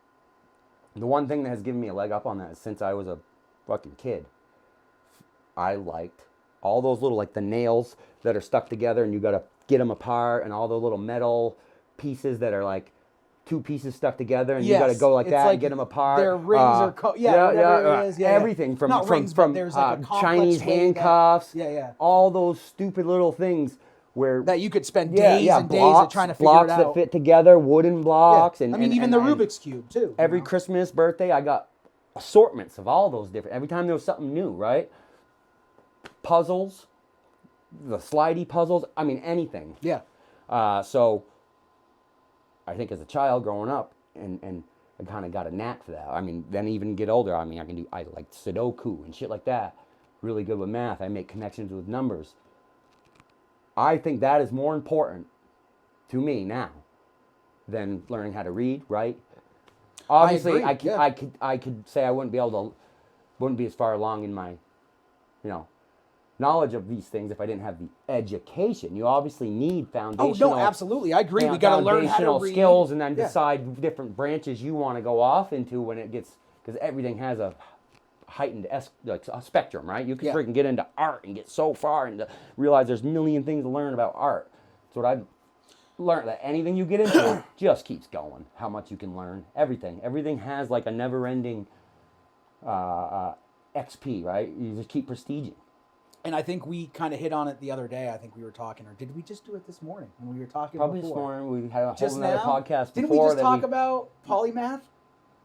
B: the one thing that has given me a leg up on that is since I was a fucking kid, I liked all those little, like the nails that are stuck together and you got to get them apart, and all the little metal pieces that are like two pieces stuck together, and you got to go like
A: it's
B: that
A: like
B: and get them apart.
A: Their rings are whatever it is. Yeah,
B: everything from
A: not rings,
B: from
A: but there's like a complex
B: Chinese
A: way
B: handcuffs.
A: that,
B: all those stupid little things where
A: that you could spend days and days
B: blocks,
A: of trying to figure
B: blocks
A: it out.
B: that fit together, wooden blocks, and
A: I mean, even the Rubik's Cube too.
B: Every Christmas, birthday, I got assortments of all those different. Every time there was something new, right? Puzzles, the slidey puzzles. I mean, anything.
A: Yeah.
B: So I think as a child growing up, and I kind of got a knack for that. I mean, then even get older, I mean, I like Sudoku and shit like that. Really good with math. I make connections with numbers. I think that is more important to me now than learning how to read, write. Obviously, I could say I wouldn't be as far along in my, knowledge of these things if I didn't have the education. You obviously need foundational.
A: Oh no, absolutely, I agree. We got to learn how to read.
B: Skills, and then decide different branches you want to go off into when it gets, because everything has a heightened a spectrum, right? You can freaking get into art and get so far and realize there's a million things to learn about art. That's what I've learned, that anything you get into just keeps going. How much you can learn, everything has like a never-ending XP, right? You just keep prestiging.
A: And I think we kind of hit on it the other day. I think we were talking, or did we just do it this morning when we were talking?
B: Probably
A: before?
B: This morning. We had a whole
A: Just
B: other
A: now?
B: podcast.
A: Didn't we just talk about polymath?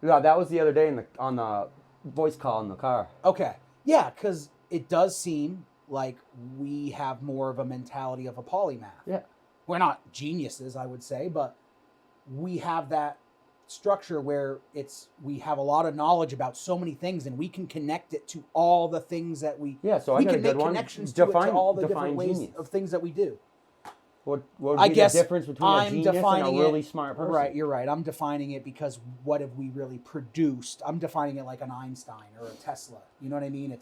B: Yeah, that was the other day on the voice call in the car.
A: Okay, yeah, because it does seem like we have more of a mentality of a polymath.
B: Yeah,
A: we're not geniuses, I would say, but we have that structure where we have a lot of knowledge about so many things, and we can connect it to all the things that we
B: so we can make
A: connections to all the different ways of things that we do.
B: What would be the difference between a genius and a really smart person?
A: Right, you're right. I'm defining it because what have we really produced? I'm defining it like an Einstein or a Tesla. You know what I mean?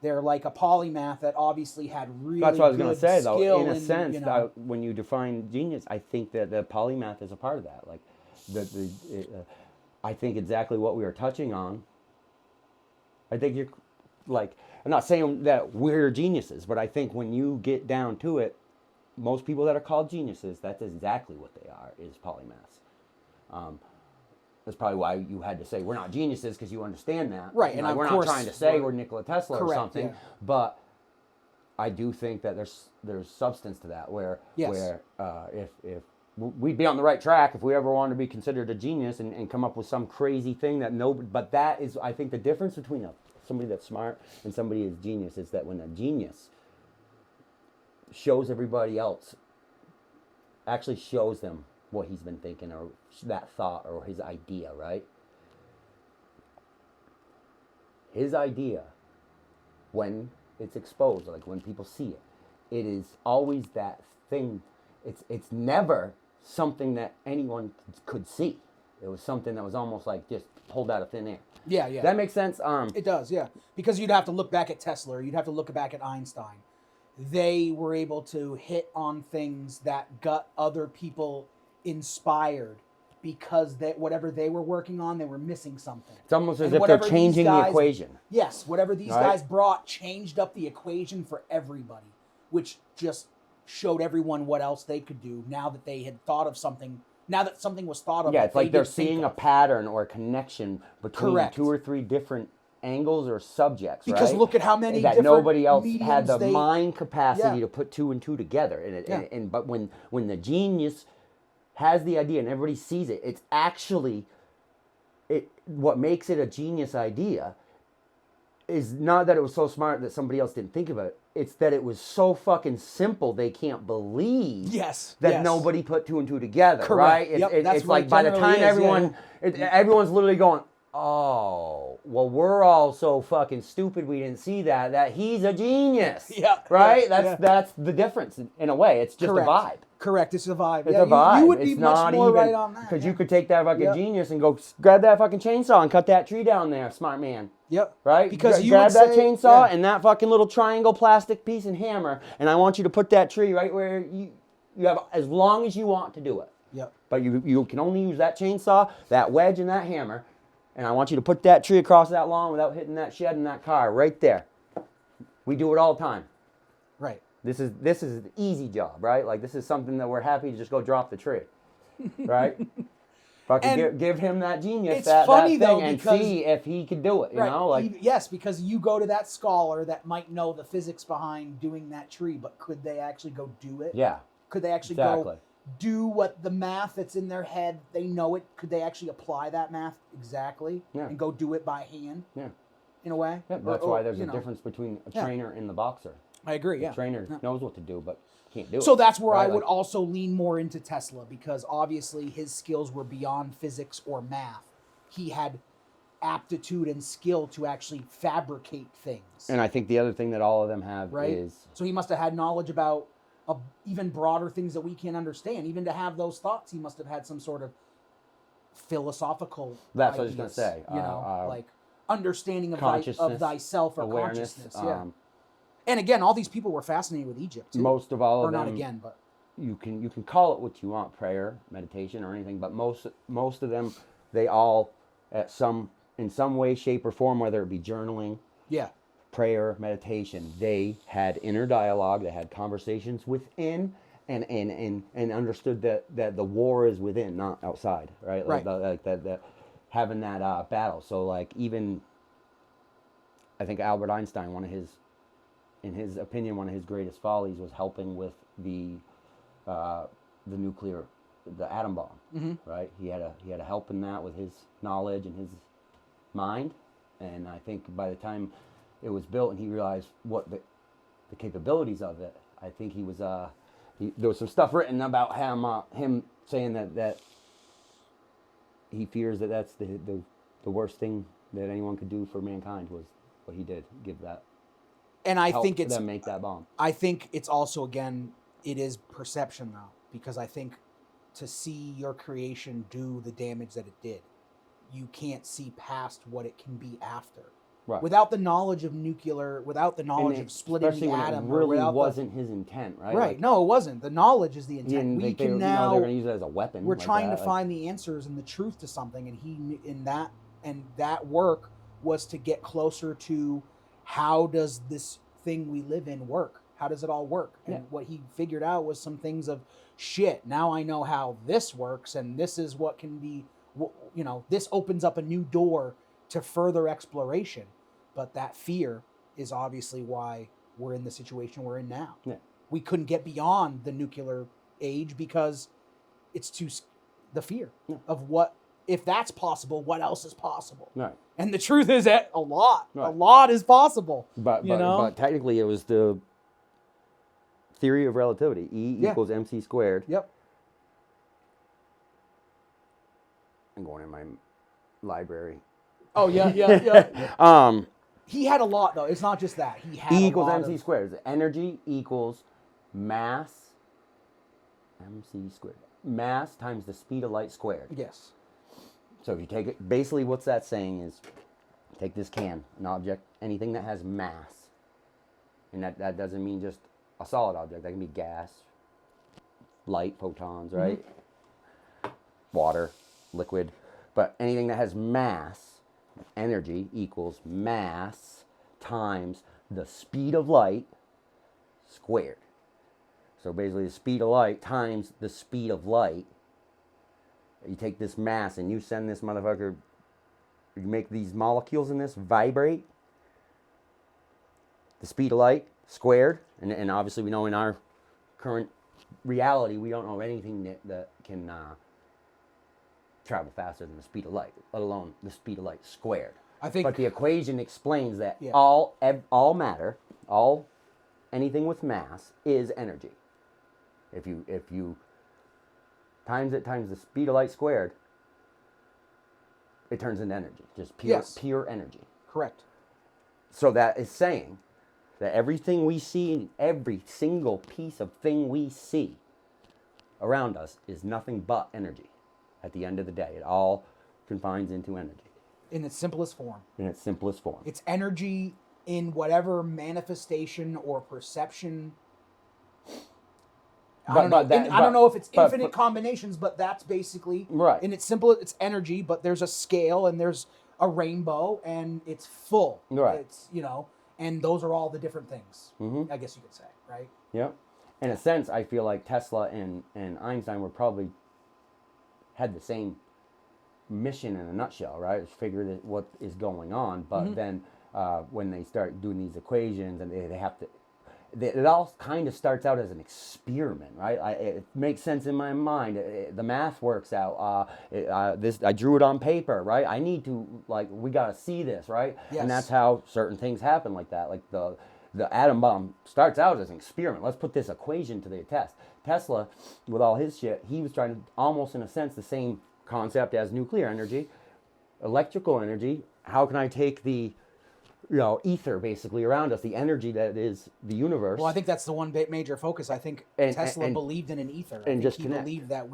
A: They're like a polymath that obviously had really
B: That's what I was going to say, though. In a sense, when you define genius, I think that the polymath is a part of that. Like, I think exactly what we were touching on. I think you're like, I'm not saying that we're geniuses, but I think when you get down to it, most people that are called geniuses, that's exactly what they are, is polymaths. That's probably why you had to say we're not geniuses, because you understand that.
A: Right, and
B: we're not trying to say we're Nikola Tesla or something, but I do think that there's substance to that, where if we'd be on the right track if we ever wanted to be considered a genius and come up with some crazy thing that nobody. But that is, I think, the difference between somebody that's smart and somebody that's genius is that when a genius shows everybody else, actually shows them what he's been thinking, or that thought, or his idea, right? His idea, when it's exposed, like when people see it, it is always that thing. It's never something that anyone could see. It was something that was almost like just pulled out of thin air.
A: Yeah.
B: That makes sense?
A: It does, yeah. Because you'd have to look back at Tesla, or you'd have to look back at Einstein. They were able to hit on things that got other people inspired, because whatever they were working on, they were missing something.
B: It's almost as if they're changing the equation.
A: Yes, whatever these guys brought changed up the equation for everybody, which just showed everyone what else they could do now that they had thought of something. Now that something was thought of.
B: Yeah, it's like they're seeing a pattern or a connection between 2 or 3 different angles or subjects,
A: because look at how many
B: that
A: different
B: nobody else had the mind capacity to put 2 and 2 together. But when the genius has the idea and everybody sees it, it's actually what makes it a genius idea is not that it was so smart that somebody else didn't think of it. It's that it was so fucking simple they can't believe that nobody put 2 and 2 together. Correct. Right? It's like by the time everyone's literally going, oh, well, we're all so fucking stupid we didn't see that he's a genius. Right? That's the difference in a way. It's just a vibe.
A: Correct. It's a vibe.
B: It's a vibe.
A: You would be much more right on that.
B: Because you could take that fucking genius and go grab that fucking chainsaw and cut that tree down there, smart man.
A: Yep.
B: Right?
A: Because you
B: grab that chainsaw and that fucking little triangle plastic piece and hammer, and I want you to put that tree right where you have as long as you want to do it.
A: Yep.
B: But you can only use that chainsaw, that wedge, and that hammer, and I want you to put that tree across that lawn without hitting that shed and that car right there. We do it all the time.
A: Right.
B: This is an easy job, right? Like, this is something that we're happy to just go drop the tree, right? Fucking give him that genius,
A: it's
B: that
A: funny,
B: thing,
A: though,
B: and
A: because,
B: see if he could do it. You know, like
A: yes, because you go to that scholar that might know the physics behind doing that tree, but could they actually go do it?
B: Yeah.
A: Could they actually go do what the math that's in their head, they know it? Could they actually apply that math exactly and go do it by hand?
B: Yeah.
A: In a way?
B: Yeah, that's why there's a difference between a trainer and the boxer.
A: I agree,
B: the trainer knows what to do, but can't do it.
A: So that's where I would also lean more into Tesla, because obviously his skills were beyond physics or math. He had aptitude and skill to actually fabricate things.
B: And I think the other thing that all of them have is...
A: So he must have had knowledge about even broader things that we can't understand. Even to have those thoughts, he must have had some sort of philosophical
B: That's
A: ideas,
B: what I was going to say.
A: You know, like understanding of thyself or
B: awareness,
A: consciousness. And again, all these people were fascinated with Egypt too.
B: Most of all
A: or
B: of them,
A: not again, but
B: you can call it what you want, prayer, meditation, or anything. But most of them, they all in some way, shape, or form, whether it be journaling, prayer, meditation, they had inner dialogue. They had conversations within, and understood that the war is within, not outside. Right. Like that having that battle. So like even, I think Albert Einstein, in his opinion, one of his greatest follies was helping with the atom bomb. Mm-hmm. Right? He had a help in that with his knowledge and his mind, and I think by the time it was built and he realized what the capabilities of it, I think he was there was some stuff written about him saying that he fears that's the worst thing that anyone could do for mankind was what he did, give that.
A: And I think it's
B: them make that bomb.
A: I think it's also, again, it is perception though, because I think to see your creation do the damage that it did, you can't see past what it can be after. Right. Without the knowledge of without the knowledge of splitting the atom,
B: it really wasn't his intent, right?
A: Right. Like, no, it wasn't. The knowledge is the intent.
B: We can now they're going to use it as a weapon.
A: We're trying to find the answers and the truth to something, and that work was to get closer to how does this thing we live in work? How does it all work? And what he figured out was some things of shit. Now I know how this works, and this is what can be. This opens up a new door to further exploration. But that fear is obviously why we're in the situation we're in now. Yeah. We couldn't get beyond the nuclear age because it's the fear of what, if that's possible, what else is possible? Right. And the truth is that a lot is possible.
B: But technically it was the theory of relativity. E equals MC².
A: Yep.
B: I'm going in my library.
A: Oh, yeah. He had a lot, though. It's not just that. He had
B: E equals MC². Energy equals mass. MC². Mass times the speed of light squared.
A: Yes.
B: So if you take it, basically what's that saying is, take this can, an object, anything that has mass. And that doesn't mean just a solid object. That can be gas, light, photons, right? Mm-hmm. Water, liquid. But anything that has mass, energy equals mass times the speed of light squared. So basically the speed of light times the speed of light. You take this mass and you send this motherfucker, you make these molecules in this vibrate. The speed of light squared. And obviously we know in our current reality, we don't know anything that can travel faster than the speed of light, let alone the speed of light squared. But the equation explains that all matter, anything with mass is energy. If you times it times the speed of light squared, it turns into energy, just pure energy.
A: Correct.
B: So that is saying that everything we see, every single piece of thing we see around us is nothing but energy. At the end of the day, it all confines into energy.
A: In its simplest form.
B: It's
A: energy in whatever manifestation or perception. I don't know if it's infinite combinations, but that's basically
B: right.
A: In its simple, it's energy. But there's a scale and there's a rainbow, and it's full.
B: Right.
A: It's and those are all the different things.
B: Mm-hmm.
A: I guess you could say, right?
B: Yep. In a sense, I feel like Tesla and Einstein were probably had the same mission in a nutshell, right? Is figure that what is going on, but then when they start doing these equations and they have to, it all kind of starts out as an experiment, right? It makes sense in my mind. The math works out. I drew it on paper, right? I need to, like, we got to see this, right?
A: Yes.
B: And that's how certain things happen like that. Like the atom bomb starts out as an experiment. Let's put this equation to the test. Tesla, with all his shit, he was trying to, almost in a sense, the same concept as nuclear energy, electrical energy. How can I take the ether basically around us, the energy that is the universe.
A: Well, I think that's the one major focus. I think Tesla believed in an ether. I think he believed that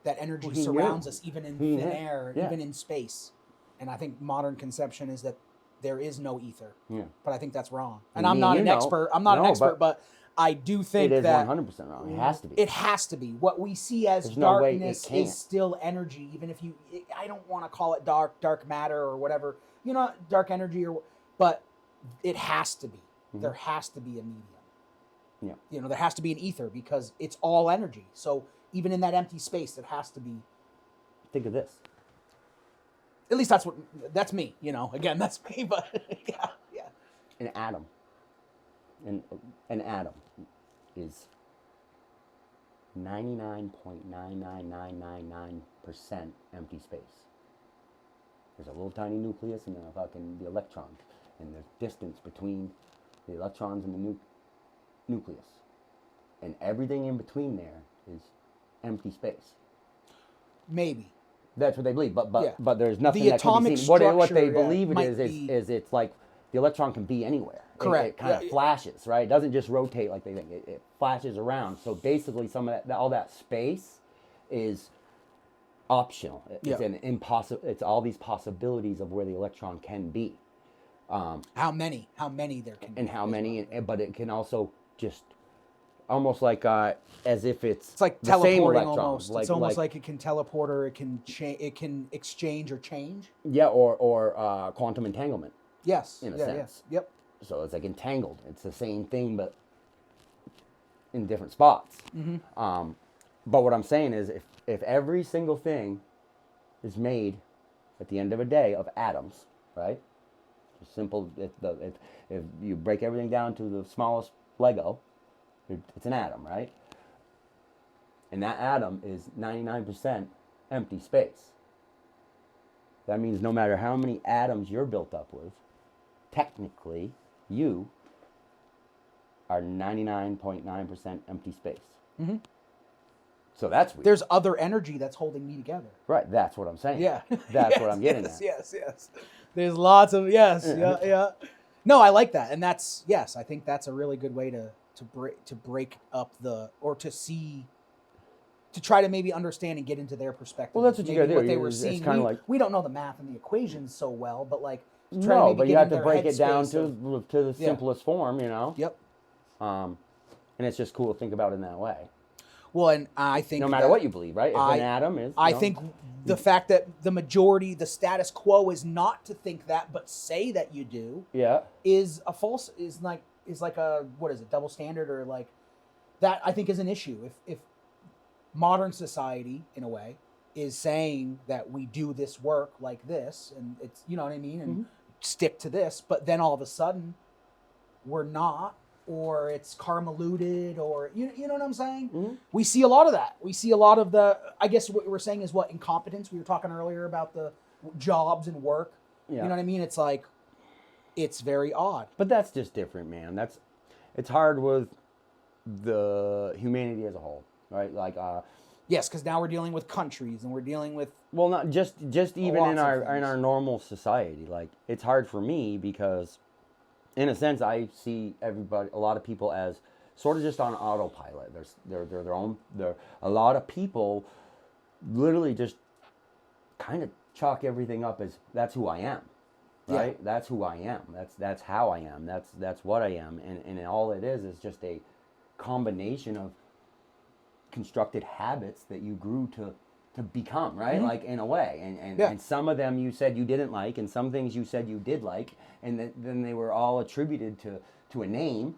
A: that energy surrounds us, even in thin air, even in space. And I think modern conception is that there is no ether. Yeah. But I think that's wrong. And I'm not an expert. I'm not an expert, but I do think that
B: it is 100% wrong. It has to be.
A: It has to be. What we see as darkness is still energy, even if I don't want to call it dark matter or whatever, dark energy but it has to be. Mm-hmm. There has to be a medium. Yeah. There has to be an ether because it's all energy. So even in that empty space, it has to be.
B: Think of this.
A: At least that's me. Again, that's me. But yeah.
B: An atom. An atom is 99.99999% empty space. There's a little tiny nucleus and the electron. And there's distance between the electrons and the nucleus. And everything in between there is empty space.
A: Maybe.
B: That's what they believe. But there's nothing that can be seen. What they believe it is it's like the electron can be anywhere.
A: Correct.
B: It kind of flashes, right? It doesn't just rotate like they think. It flashes around. So basically all that space is optional. It's it's all these possibilities of where the electron can be.
A: How many there can be.
B: And how many, but it can also just almost like as if it's
A: like
B: the same electron.
A: Almost. It's almost like it can teleport or it can exchange or change.
B: Yeah, or quantum entanglement.
A: Yes.
B: In a sense.
A: Yeah. Yep.
B: So it's like entangled. It's the same thing, but in different spots. Mm-hmm. But what I'm saying is, if every single thing is made at the end of a day of atoms, right? Simple. If you break everything down to the smallest Lego, it's an atom, right? And that atom is 99% empty space. That means no matter how many atoms you're built up with, technically you are 99.9% empty space. Mm-hmm. So that's weird.
A: There's other energy that's holding me together.
B: Right, that's what I'm saying.
A: Yeah.
B: That's what I'm getting at.
A: Yes. There's lots of, yeah. No, I like that. And I think that's a really good way to break up to try to maybe understand and get into their perspective.
B: Well, that's what you got to do.
A: What they were seeing. We don't know the math and the equations so well, but but
B: you have to break it down to the simplest form,
A: Yep.
B: And it's just cool to think about it in that way.
A: Well, and I think
B: no matter what you believe, right? If an atom is,
A: I think the fact that the majority, the status quo, is not to think that, but say that you do.
B: Yeah.
A: Is a false. Is like a double standard or like that? I think is an issue. If modern society, in a way, is saying that we do this work like this, and it's and mm-hmm. stick to this, but then all of a sudden we're not. Or it's karma-looted, or you know what I'm saying? Mm-hmm. We see a lot of that. We see a lot of I guess what we're saying is incompetence. We were talking earlier about the jobs and work. Yeah. You know what I mean? It's like, it's very odd.
B: But that's just different, man. It's hard with the humanity as a whole, right? Like,
A: yes, because now we're dealing with countries and we're dealing with
B: not just even in our normal society. Like, it's hard for me because, in a sense, I see a lot of people as sort of just on autopilot. They're their own. A lot of people literally just kind of chalk everything up as that's who I am, right? Yeah. That's who I am. That's how I am. That's what I am. And all it is just a combination of constructed habits that you grew to become, right? Mm-hmm. Like, in a way. And some of them you said you didn't like, and some things you said you did like, and then they were all attributed to a name,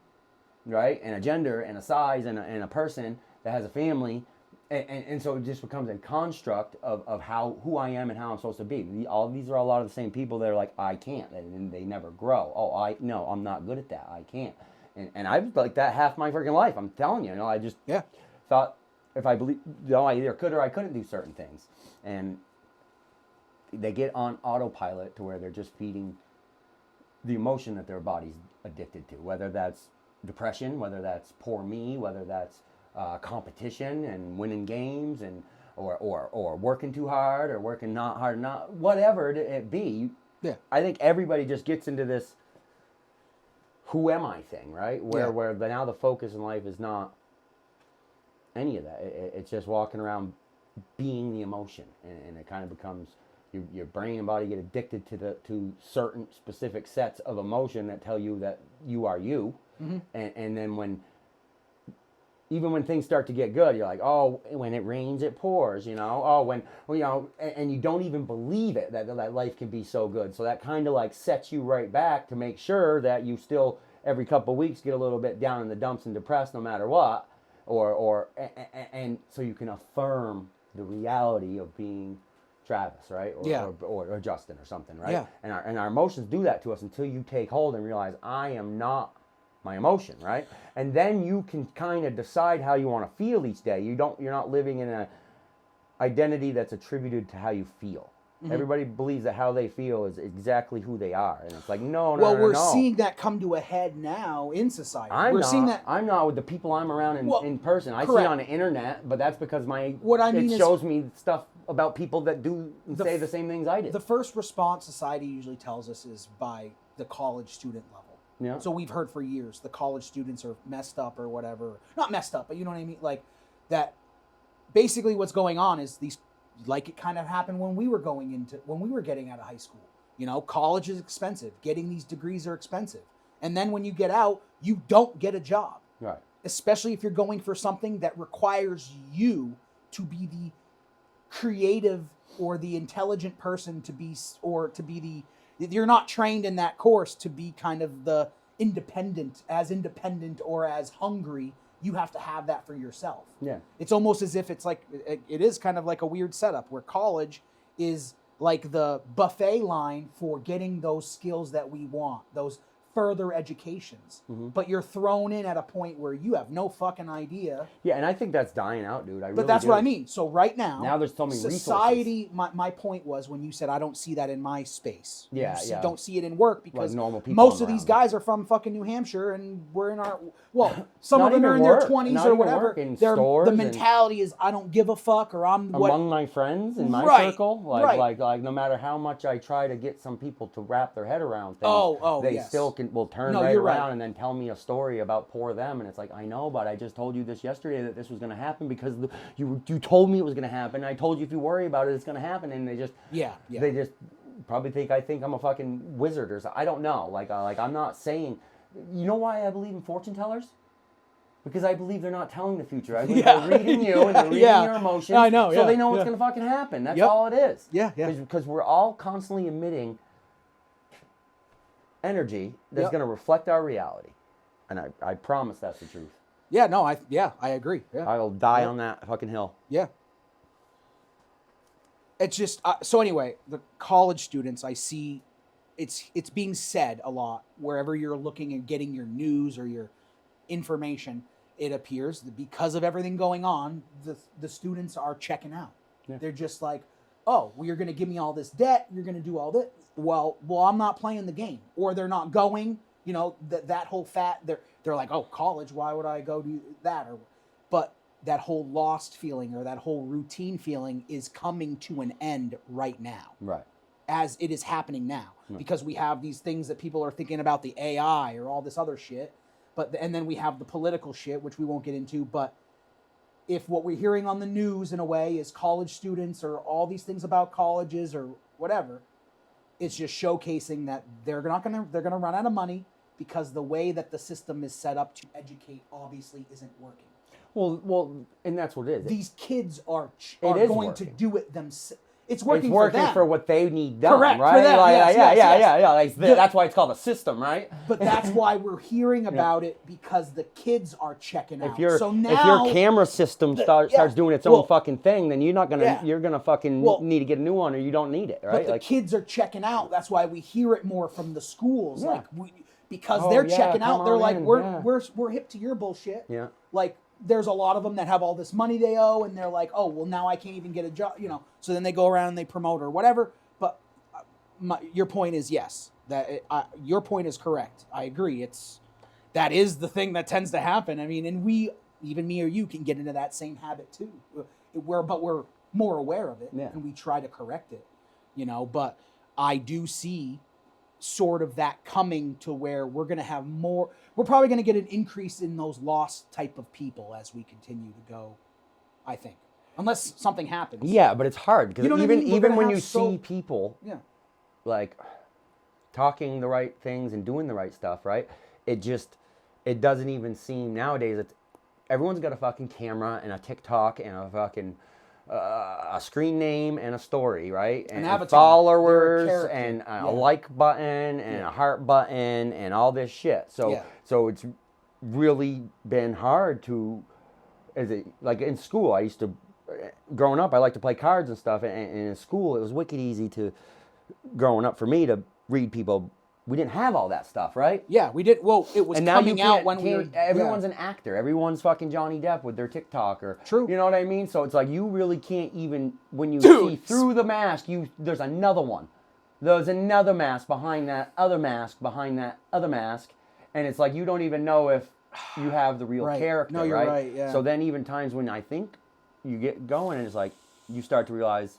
B: right? And a gender, and a size, and a person that has a family, And so it just becomes a construct of who I am and how I'm supposed to be. These are a lot of the same people that are like, I can't, and they never grow. Oh, no, I'm not good at that. I can't. And I was like that half my freaking life. I'm telling you, I just thought if I believe, I either could or I couldn't do certain things. And they get on autopilot to where they're just feeding the emotion that their body's addicted to, whether that's depression, whether that's poor me, whether that's competition and winning games, and or working too hard or working not hard enough, whatever it be.
A: Yeah.
B: I think everybody just gets into this who am I thing, right? Where now the focus in life is not any of that. It's just walking around being the emotion, and it kind of becomes your brain and body get addicted to certain specific sets of emotion that tell you that you are you. Mm-hmm. And then even when things start to get good, you're like, oh, when it rains, it pours, oh, and you don't even believe it, that life can be so good. So that kind of like sets you right back to make sure that you still, every couple of weeks, get a little bit down in the dumps and depressed no matter what, and so you can affirm the reality of being Travis, right? Or Justin or something, right? Yeah. And our emotions do that to us until you take hold and realize, I am not my emotion, right? And then you can kind of decide how you want to feel each day. You're not living in an identity that's attributed to how you feel. Mm-hmm. Everybody believes that how they feel is exactly who they are, and it's like no.
A: We're seeing that come to a head now in society. Seeing that.
B: I'm not with the people I'm around in person. I see it on the internet, but that's because it shows me stuff about people that do say the same things I did.
A: The first response society usually tells us is by the college student level.
B: Yeah.
A: So we've heard for years the college students are messed up or whatever. Not messed up, but you know what I mean? Like that basically what's going on is these, like it kind of happened when we were getting out of high school. College is expensive. Getting these degrees are expensive. And then when you get out, you don't get a job.
B: Right. Especially
A: if you're going for something that requires you to be the creative or the intelligent person you're not trained in that course to be kind of the independent or as hungry. You have to have that for yourself.
B: Yeah.
A: It's almost as if it's like, it is kind of like a weird setup where college is like the buffet line for getting those skills that we want, those further educations. Mm-hmm. But you're thrown in at a point where you have no fucking idea.
B: Yeah, and I think that's dying out, dude.
A: But that's what I mean. So right now
B: there's so many
A: society,
B: resources.
A: My point was when you said I don't see that in my space.
B: Yeah,
A: Don't see it in work because
B: like normal people
A: most of these guys are from fucking New Hampshire and we're in some of them are in their 20s or whatever. The mentality is I don't give a fuck, or I'm
B: among my friends in my circle. Like no matter how much I try to get some people to wrap their head around things, they still will turn around and then tell me a story about poor them, and it's like, I know, but I just told you this yesterday that this was going to happen because you told me it was going to happen. I told you if you worry about it, it's going to happen, and they just probably think I think I'm a fucking wizard or something. I don't know. Like I'm not saying. You know why I believe in fortune tellers? Because I believe they're not telling the future. I believe they're reading you and they're reading your emotions.
A: I know.
B: So they know what's going to fucking happen. That's all it is.
A: Yeah.
B: Because we're all constantly emitting energy that's going to reflect our reality, and I promise that's the truth.
A: Yeah, no, I agree. Yeah.
B: I'll die on that fucking hill.
A: Yeah. It's just so anyway, the college students, I see it's being said a lot wherever you're looking and getting your news or your information. It appears that because of everything going on, the students are checking out. Yeah. They're just like, oh, well, you're going to give me all this debt. You're going to do all this. Well, I'm not playing the game. Or they're not going, that whole they're like, oh, college, why would I go do that? But that whole lost feeling or that whole routine feeling is coming to an end right now.
B: Right.
A: As it is happening now. Right. Because we have these things that people are thinking about, the AI or all this other shit. And then we have the political shit, which we won't get into, but if what we're hearing on the news in a way is college students or all these things about colleges or whatever, it's just showcasing that they're gonna run out of money because the way that the system is set up to educate obviously isn't working.
B: Well, and that's what it is.
A: These kids are going to do it themselves. it's working
B: for
A: them.
B: for what they need done.
A: Correct,
B: right?
A: for them.
B: Like,
A: Yes.
B: Like, that's why it's called a system, right?
A: But that's why we're hearing about it, because the kids are checking out.
B: If your camera system starts doing its own fucking thing, then you're not gonna you're gonna fucking need to get a new one, or you don't need it, right?
A: But the kids are checking out. That's why we hear it more from the schools, because they're checking out. They're like, we're hip to your bullshit.
B: Yeah.
A: Like, there's a lot of them that have all this money they owe, and they're like, oh, well, now I can't even get a job, So then they go around and they promote or whatever. But your point is yes. Your point is correct. I agree. That is the thing that tends to happen. I mean, and even me or you, can get into that same habit too. But we're more aware of it, and we try to correct it. But I do see sort of that coming to where we're going to have more. We're probably going to get an increase in those lost type of people as we continue to go, I think. Unless something happens.
B: Yeah, but it's hard because even when you see people like talking the right things and doing the right stuff, right? It doesn't even seem nowadays. Everyone's got a fucking camera and a TikTok and a fucking a screen name and a story, right? And followers and a like button and a heart button and all this shit. So it's really been hard to, like in school, growing up, I liked to play cards and stuff. And in school, it was wicked easy growing up for me to read people. We didn't have all that stuff, right?
A: Yeah, we did. Well, it was coming out when we were...
B: Everyone's an actor. Everyone's fucking Johnny Depp with their TikTok.
A: True.
B: You know what I mean? So it's like you really can't even... When you see through the mask, there's another one. There's another mask behind that other mask behind that other mask. And it's like you don't even know if you have the real character,
A: no, you're right, yeah.
B: So then even times when I think you get going and it's like you start to realize,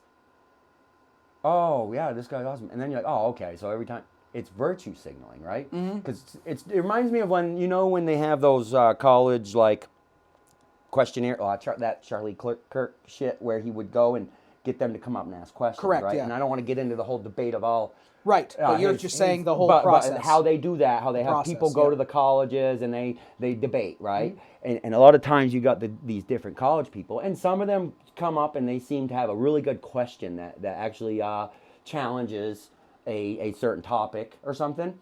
B: oh, yeah, this guy's awesome. And then you're like, oh, okay. So every time... It's virtue signaling, right? Because it reminds me of when they have those college like questionnaire, that Charlie Kirk shit where he would go and get them to come up and ask questions.
A: Correct,
B: right?
A: yeah.
B: And I don't want to get into the whole debate of all.
A: Right, but you're just saying the whole process.
B: But how they do that, how they have people go to the colleges and they debate, right? And a lot of times you got these different college people, and some of them come up and they seem to have a really good question that actually challenges a certain topic or something,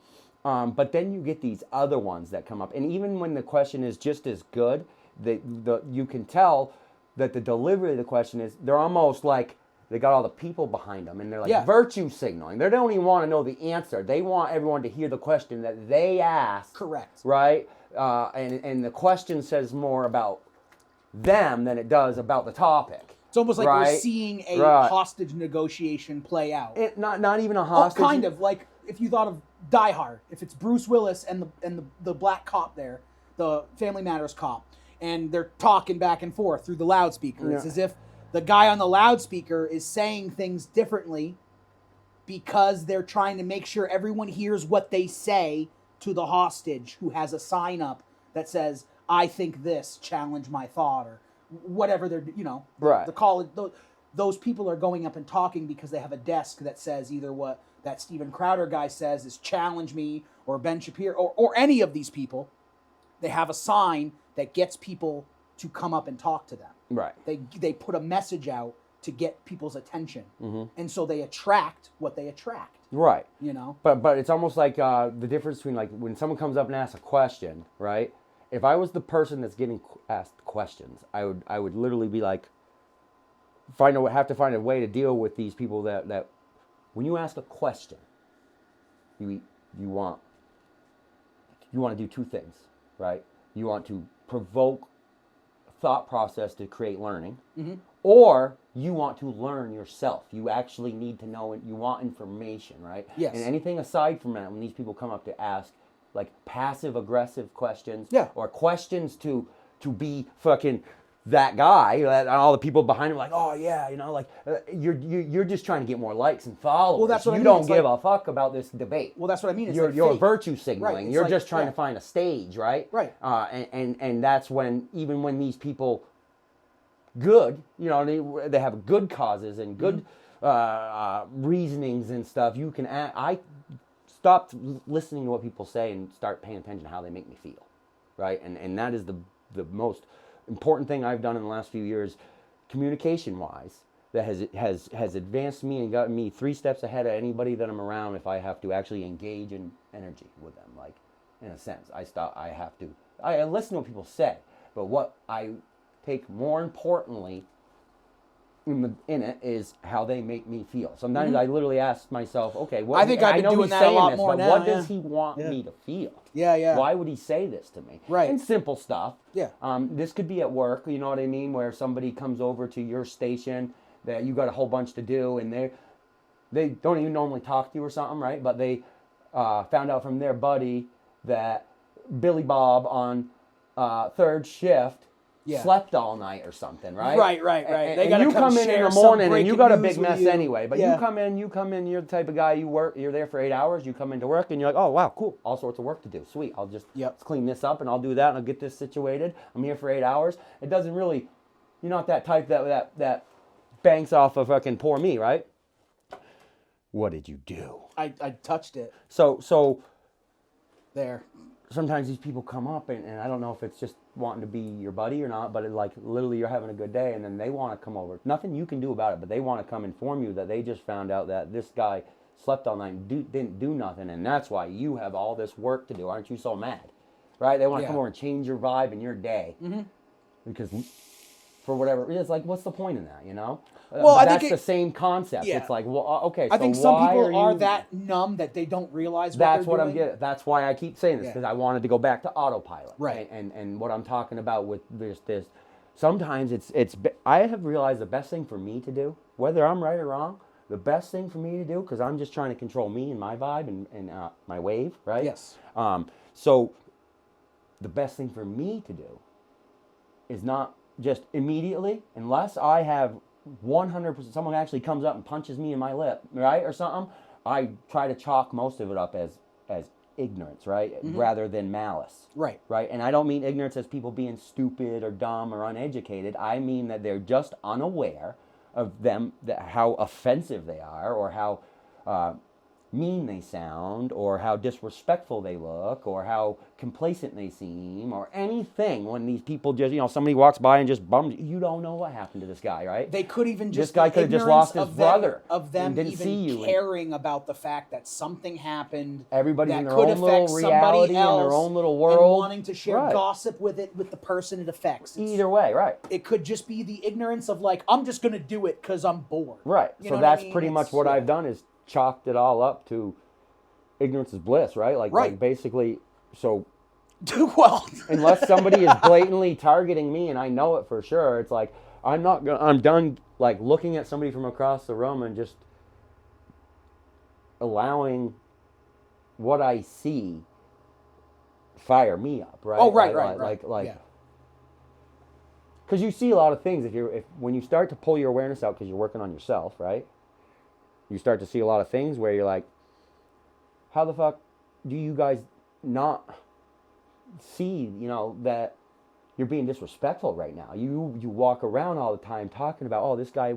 B: but then you get these other ones that come up, and even when the question is just as good, you can tell that the delivery of the question is, they're almost like they got all the people behind them, and they're like virtue signaling. They don't even want to know the answer. They want everyone to hear the question that they asked.
A: Correct.
B: Right? And the question says more about them than it does about the topic.
A: It's almost like we're seeing a hostage negotiation play out.
B: Not even a hostage.
A: Kind of like if you thought of Die Hard, if it's Bruce Willis and the black cop there, the Family Matters cop, and they're talking back and forth through the loudspeaker. It's as if the guy on the loudspeaker is saying things differently because they're trying to make sure everyone hears what they say to the hostage who has a sign up that says, "I think this, challenge my thought," or whatever they're, the college, those people are going up and talking because they have a desk that says either what that Steven Crowder guy says is challenge me, or Ben Shapiro, or any of these people. They have a sign that gets people to come up and talk to them.
B: Right.
A: They put a message out to get people's attention. And so they attract what they attract.
B: Right. But it's almost like the difference between like when someone comes up and asks a question, right? If I was the person that's getting asked questions, I would literally be like, have to find a way to deal with these people that when you ask a question, you want to do two things, right? You want to provoke thought process to create learning, or you want to learn yourself. You actually need to know, and you want information, right?
A: Yes.
B: And anything aside from that, when these people come up to ask like passive-aggressive questions, or questions to be fucking that guy, and all the people behind him like, oh yeah, you're just trying to get more likes and followers.
A: Well, that's what I mean.
B: You don't give a fuck about this debate.
A: Well, that's what I mean. It's
B: you're virtue signaling.
A: Right.
B: You're just trying to find a stage, right?
A: Right.
B: And that's when, even when these people good, they have good causes and good reasonings and stuff, you can I stopped listening to what people say and start paying attention to how they make me feel, right? And that is the most important thing I've done in the last few years, communication-wise, that has advanced me and gotten me 3 steps ahead of anybody that I'm around if I have to actually engage in energy with them. Like, in a sense, I listen to what people say, but what I take more importantly in it is how they make me feel. Sometimes I literally ask myself, okay, what,
A: I think I've been doing that a lot more now.
B: What does he want me to feel?
A: Yeah.
B: Why would he say this to me?
A: Right.
B: And simple stuff.
A: Yeah.
B: This could be at work, you know what I mean, where somebody comes over to your station that you got a whole bunch to do, and they don't even normally talk to you or something, right? But they found out from their buddy that Billy Bob on third shift slept all night or something, right?
A: Right.
B: And you come in the morning and you got a big mess anyway. But you come in, you're the type of guy, you're there for 8 hours, you come into work and you're like, oh wow, cool, all sorts of work to do. Sweet, I'll just clean this up and I'll do that and I'll get this situated. I'm here for 8 hours. It doesn't really, you're not that type that banks off of fucking poor me, right? What did you do?
A: I touched it.
B: So
A: there.
B: Sometimes these people come up and I don't know if it's just wanting to be your buddy or not, but it, like, literally you're having a good day and then they want to come over. Nothing you can do about it, but they want to come inform you that they just found out that this guy slept all night and didn't do nothing, and that's why you have all this work to do. Aren't you so mad? Right? They want to come over and change your vibe in your day. Mm-hmm. Because for whatever, it's like, what's the point in that, you know?
A: Well, I
B: that's
A: think
B: the same concept.
A: Yeah.
B: It's like, well, okay,
A: I
B: so
A: think some
B: why
A: people are
B: you...
A: that numb that they don't realize
B: That's
A: what
B: what
A: they're doing.
B: I'm getting. That's why I keep saying this, because I wanted to go back to autopilot.
A: Right.
B: And what I'm talking about with this, sometimes I have realized the best thing for me to do, whether I'm right or wrong, the best thing for me to do, because I'm just trying to control me and my vibe and my wave, right?
A: Yes.
B: So the best thing for me to do is not just immediately, unless I have 100%, someone actually comes up and punches me in my lip, right, or something, I try to chalk most of it up as ignorance, right, rather than malice.
A: Right.
B: Right, and I don't mean ignorance as people being stupid or dumb or uneducated. I mean that they're just unaware of how offensive they are, or how mean they sound, or how disrespectful they look, or how complacent they seem, or anything. When these people just, somebody walks by and just bums you, don't know what happened to this guy, right?
A: They could even just,
B: this guy could have just lost his brother
A: of them
B: didn't
A: even
B: see you
A: caring about the fact that something happened.
B: Everybody's
A: that
B: in their
A: could
B: own
A: affect
B: little reality, in their own little world,
A: and wanting to share
B: right.
A: gossip with the person it affects.
B: Either way, right?
A: It could just be the ignorance of, like, I'm just going to do it because I'm bored.
B: Right. So that's pretty much what I've done, is chalked it all up to ignorance is bliss, right? Like basically, so
A: well,
B: unless somebody is blatantly targeting me and I know it for sure, it's like I'm done like looking at somebody from across the room and just allowing what I see fire me up, right?
A: Oh, right.
B: Because you see a lot of things when you start to pull your awareness out because you're working on yourself, right? You start to see a lot of things where you're like, how the fuck do you guys not see, that you're being disrespectful right now? You walk around all the time talking about, oh, this guy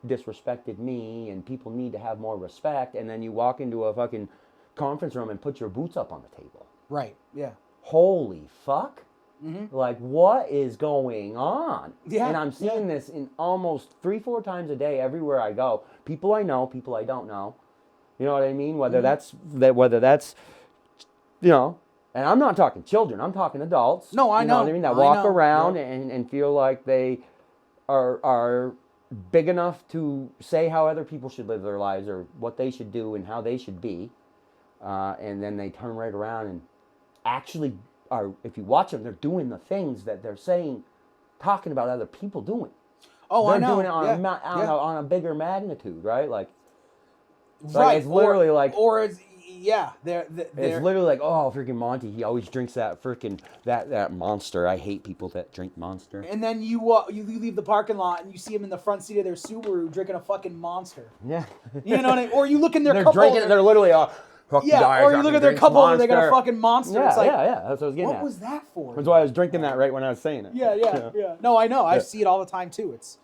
B: disrespected me and people need to have more respect, and then you walk into a fucking conference room and put your boots up on the table.
A: Right, yeah.
B: Holy fuck. Mm-hmm. Like, what is going on?
A: Yeah.
B: And I'm seeing this in almost 3-4 times a day everywhere I go. People I know, people I don't know. You know what I mean? Whether that's, and I'm not talking children, I'm talking adults.
A: No, I know.
B: You know what I mean? That walk around and feel like they are big enough to say how other people should live their lives, or what they should do and how they should be. And then they turn right around and actually are, if you watch them, they're doing the things that they're saying, talking about other people doing.
A: Oh,
B: they're
A: I know.
B: Doing it on a bigger magnitude, right? Like,
A: right.
B: It's literally
A: they're
B: it's literally like, oh, freaking Monty, he always drinks that freaking that Monster. I hate people that drink Monster.
A: And then you leave the parking lot and you see him in the front seat of their Subaru drinking a fucking Monster.
B: Yeah.
A: You know what I mean? Or you look in their
B: they're
A: cup
B: drinking.
A: holder.
B: They're literally
A: or you look at their cup holder, they got a fucking Monster.
B: Yeah,
A: it's like,
B: yeah. That's what I was getting at.
A: What was that for?
B: That's why I was drinking that right when I was saying it.
A: Yeah. No, I know. I see it all the time too. It's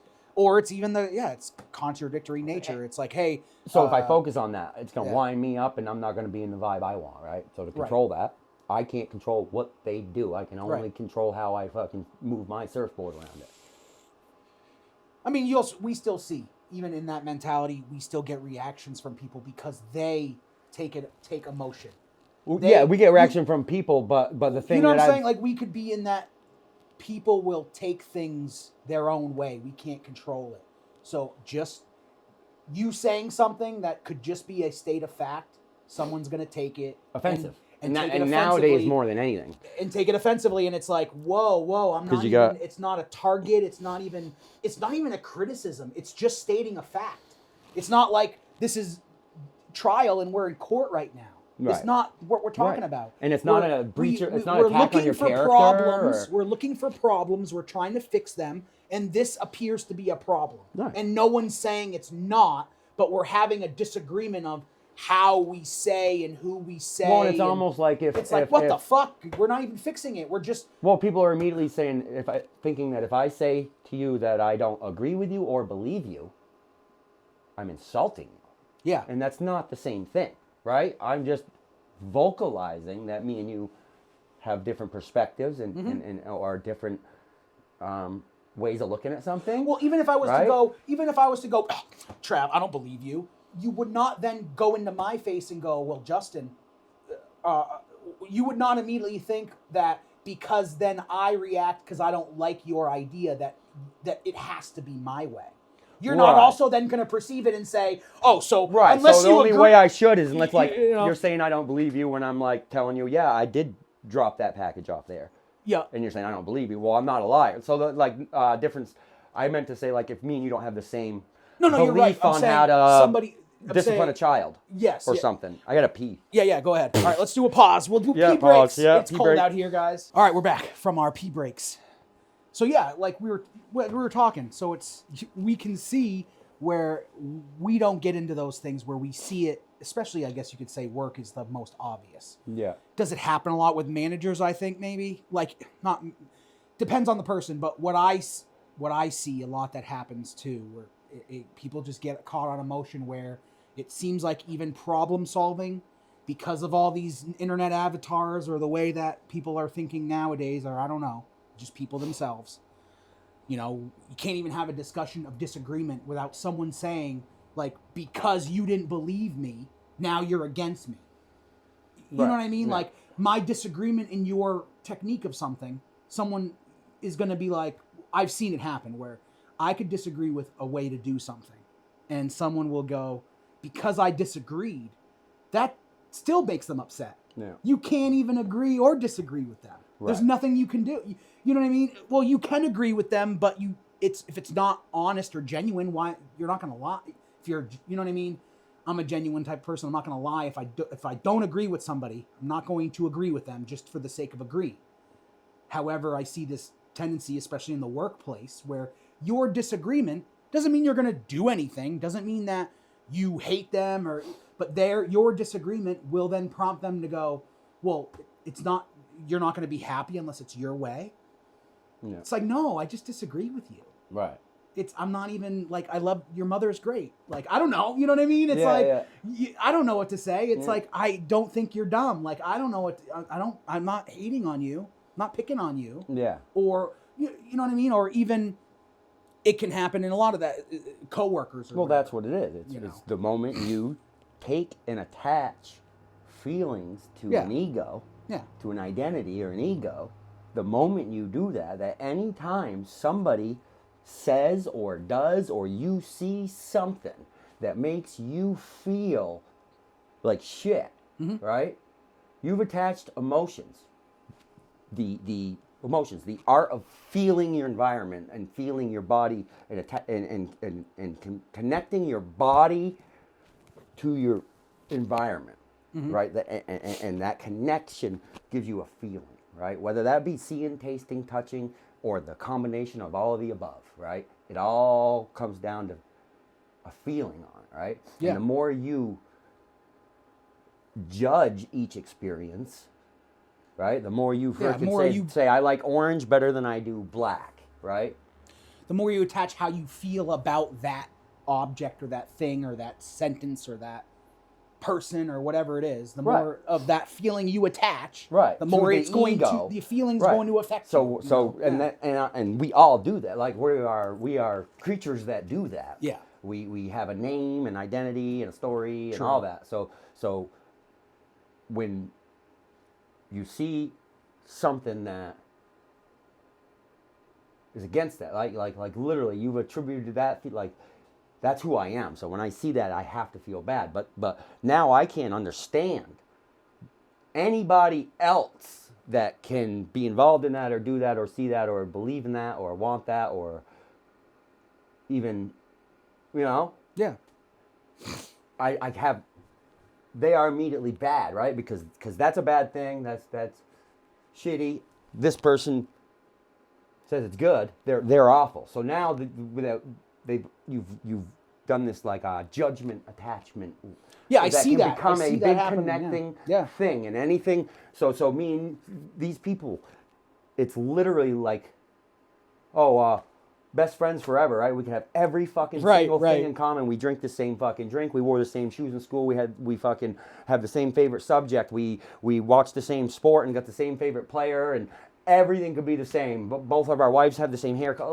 A: even it's contradictory nature. It's like, hey.
B: So if I focus on that, it's going to wind me up and I'm not going to be in the vibe I want, right? So to control that, I can't control what they do. I can only control how I fucking move my surfboard around it.
A: I mean, we still see, even in that mentality, we still get reactions from people because they take emotion.
B: Well, we get reaction from people, but the thing,
A: you know what I'm saying? Like, we could be in that people will take things their own way. We can't control it. So just you saying something that could just be a state of fact, someone's going to take it
B: offensive.
A: And
B: nowadays more than anything.
A: And take it offensively, and it's like, whoa, I'm not even, it's not a target, it's not even a criticism. It's just stating a fact. It's not like this is trial and we're in court right now. Right. It's not what we're talking about.
B: And it's not a breach, it's not an attack on your character.
A: We're looking for problems, we're trying to fix them, and this appears to be a problem.
B: Right.
A: And no one's saying it's not, but we're having a disagreement of how we say and who we say.
B: Well, it's almost like
A: what the fuck? We're not even fixing it. We're just...
B: Well, people are immediately saying, thinking that if I say to you that I don't agree with you or believe you, I'm insulting you.
A: Yeah.
B: And that's not the same thing, right? I'm just vocalizing that me and you have different perspectives and or different ways of looking at something.
A: Well, even if I was to go, Trav, I don't believe you. You would not then go into my face and go, well, Justin, you would not immediately think that because then I react because I don't like your idea that it has to be my way. You're not also then going to perceive it and say, oh, so unless
B: so the only way I should is unless you're saying I don't believe you when I'm like telling you, yeah, I did drop that package off there.
A: Yeah.
B: And you're saying I don't believe you. Well, I'm not a liar. So the difference, I meant to say like if me and you don't have the same belief
A: you're right.
B: on how to discipline a child.
A: Yes.
B: Or something. I got to pee.
A: Yeah, go ahead. All right, let's do a pause. We'll do pee breaks. Yeah, it's cold out here, guys. All right, we're back from our pee breaks. So yeah, like we were talking. So we can see where we don't get into those things where we see it, especially I guess you could say work is the most obvious.
B: Yeah.
A: Does it happen a lot with managers, I think maybe? Like not depends on the person, but what I see a lot that happens too where people just get caught on emotion where it seems like even problem solving because of all these internet avatars or the way that people are thinking nowadays, or I don't know, just people themselves. You know, you can't even have a discussion of disagreement without someone saying, like, because you didn't believe me, now you're against me. You know what I mean? Yeah. Like, my disagreement in your technique of something, someone is going to be like, I've seen it happen where I could disagree with a way to do something. And someone will go, because I disagreed, that still makes them upset.
B: Yeah.
A: You can't even agree or disagree with them. Right. There's nothing you can do. You know what I mean? Well, you can agree with them, but if it's not honest or genuine, why you're not going to lie? If you're, you know what I mean? I'm a genuine type person. I'm not going to lie. If I don't agree with somebody, I'm not going to agree with them just for the sake of agree. However, I see this tendency, especially in the workplace, where your disagreement doesn't mean you're going to do anything. Doesn't mean that you hate them but your disagreement will then prompt them to go, well, you're not going to be happy unless it's your way. Yeah. It's like, no, I just disagree with you.
B: Right.
A: I'm not even like, I love your mother's great. Like, I don't know. You know what I mean? It's I don't know what to say. It's like, I don't think you're dumb. Like, I don't know I'm not hating on you. I'm not picking on you.
B: Yeah.
A: Or, you know what I mean? Or even it can happen in a lot of that coworkers.
B: Well, that's what it is. It's the moment you take and attach feelings to an ego, to an identity or an ego, the moment you do that, at any time somebody says or does or you see something that makes you feel like shit, right? You've attached emotions. The emotions, the art of feeling your environment and feeling your body and connecting your body to your environment, right? And that connection gives you a feeling, right? Whether that be seeing, tasting, touching, or the combination of all of the above, right? It all comes down to a feeling on it, right? Yeah. And the more you judge each experience, right? The more you say, I like orange better than I do black, right?
A: The more you attach how you feel about that object or that thing or that sentence or that person or whatever it is, the more of that feeling you attach, the more
B: to
A: it's going
B: ego.
A: to, the feeling's going to affect you.
B: And we all do that. Like we are creatures that do that.
A: Yeah.
B: We have a name and identity and a story and all that. So when you see something that is against that, like literally you've attributed that, like that's who I am. So when I see that, I have to feel bad. But now I can't understand anybody else that can be involved in that or do that or see that or believe in that or want that or even,
A: Yeah.
B: I have, they are immediately bad, right? Because that's a bad thing. That's shitty. This person says it's good. They're awful. So now you've done this like a judgment attachment.
A: Yeah, I see that.
B: Become
A: I see
B: a
A: that
B: big
A: happening,
B: connecting
A: yeah.
B: thing, and anything. So me and these people, it's literally like, best friends forever, right? We can have every fucking single thing in common. We drink the same fucking drink. We wore the same shoes in school. We fucking have the same favorite subject. We watch the same sport and got the same favorite player, and everything could be the same. But both of our wives have the same haircut,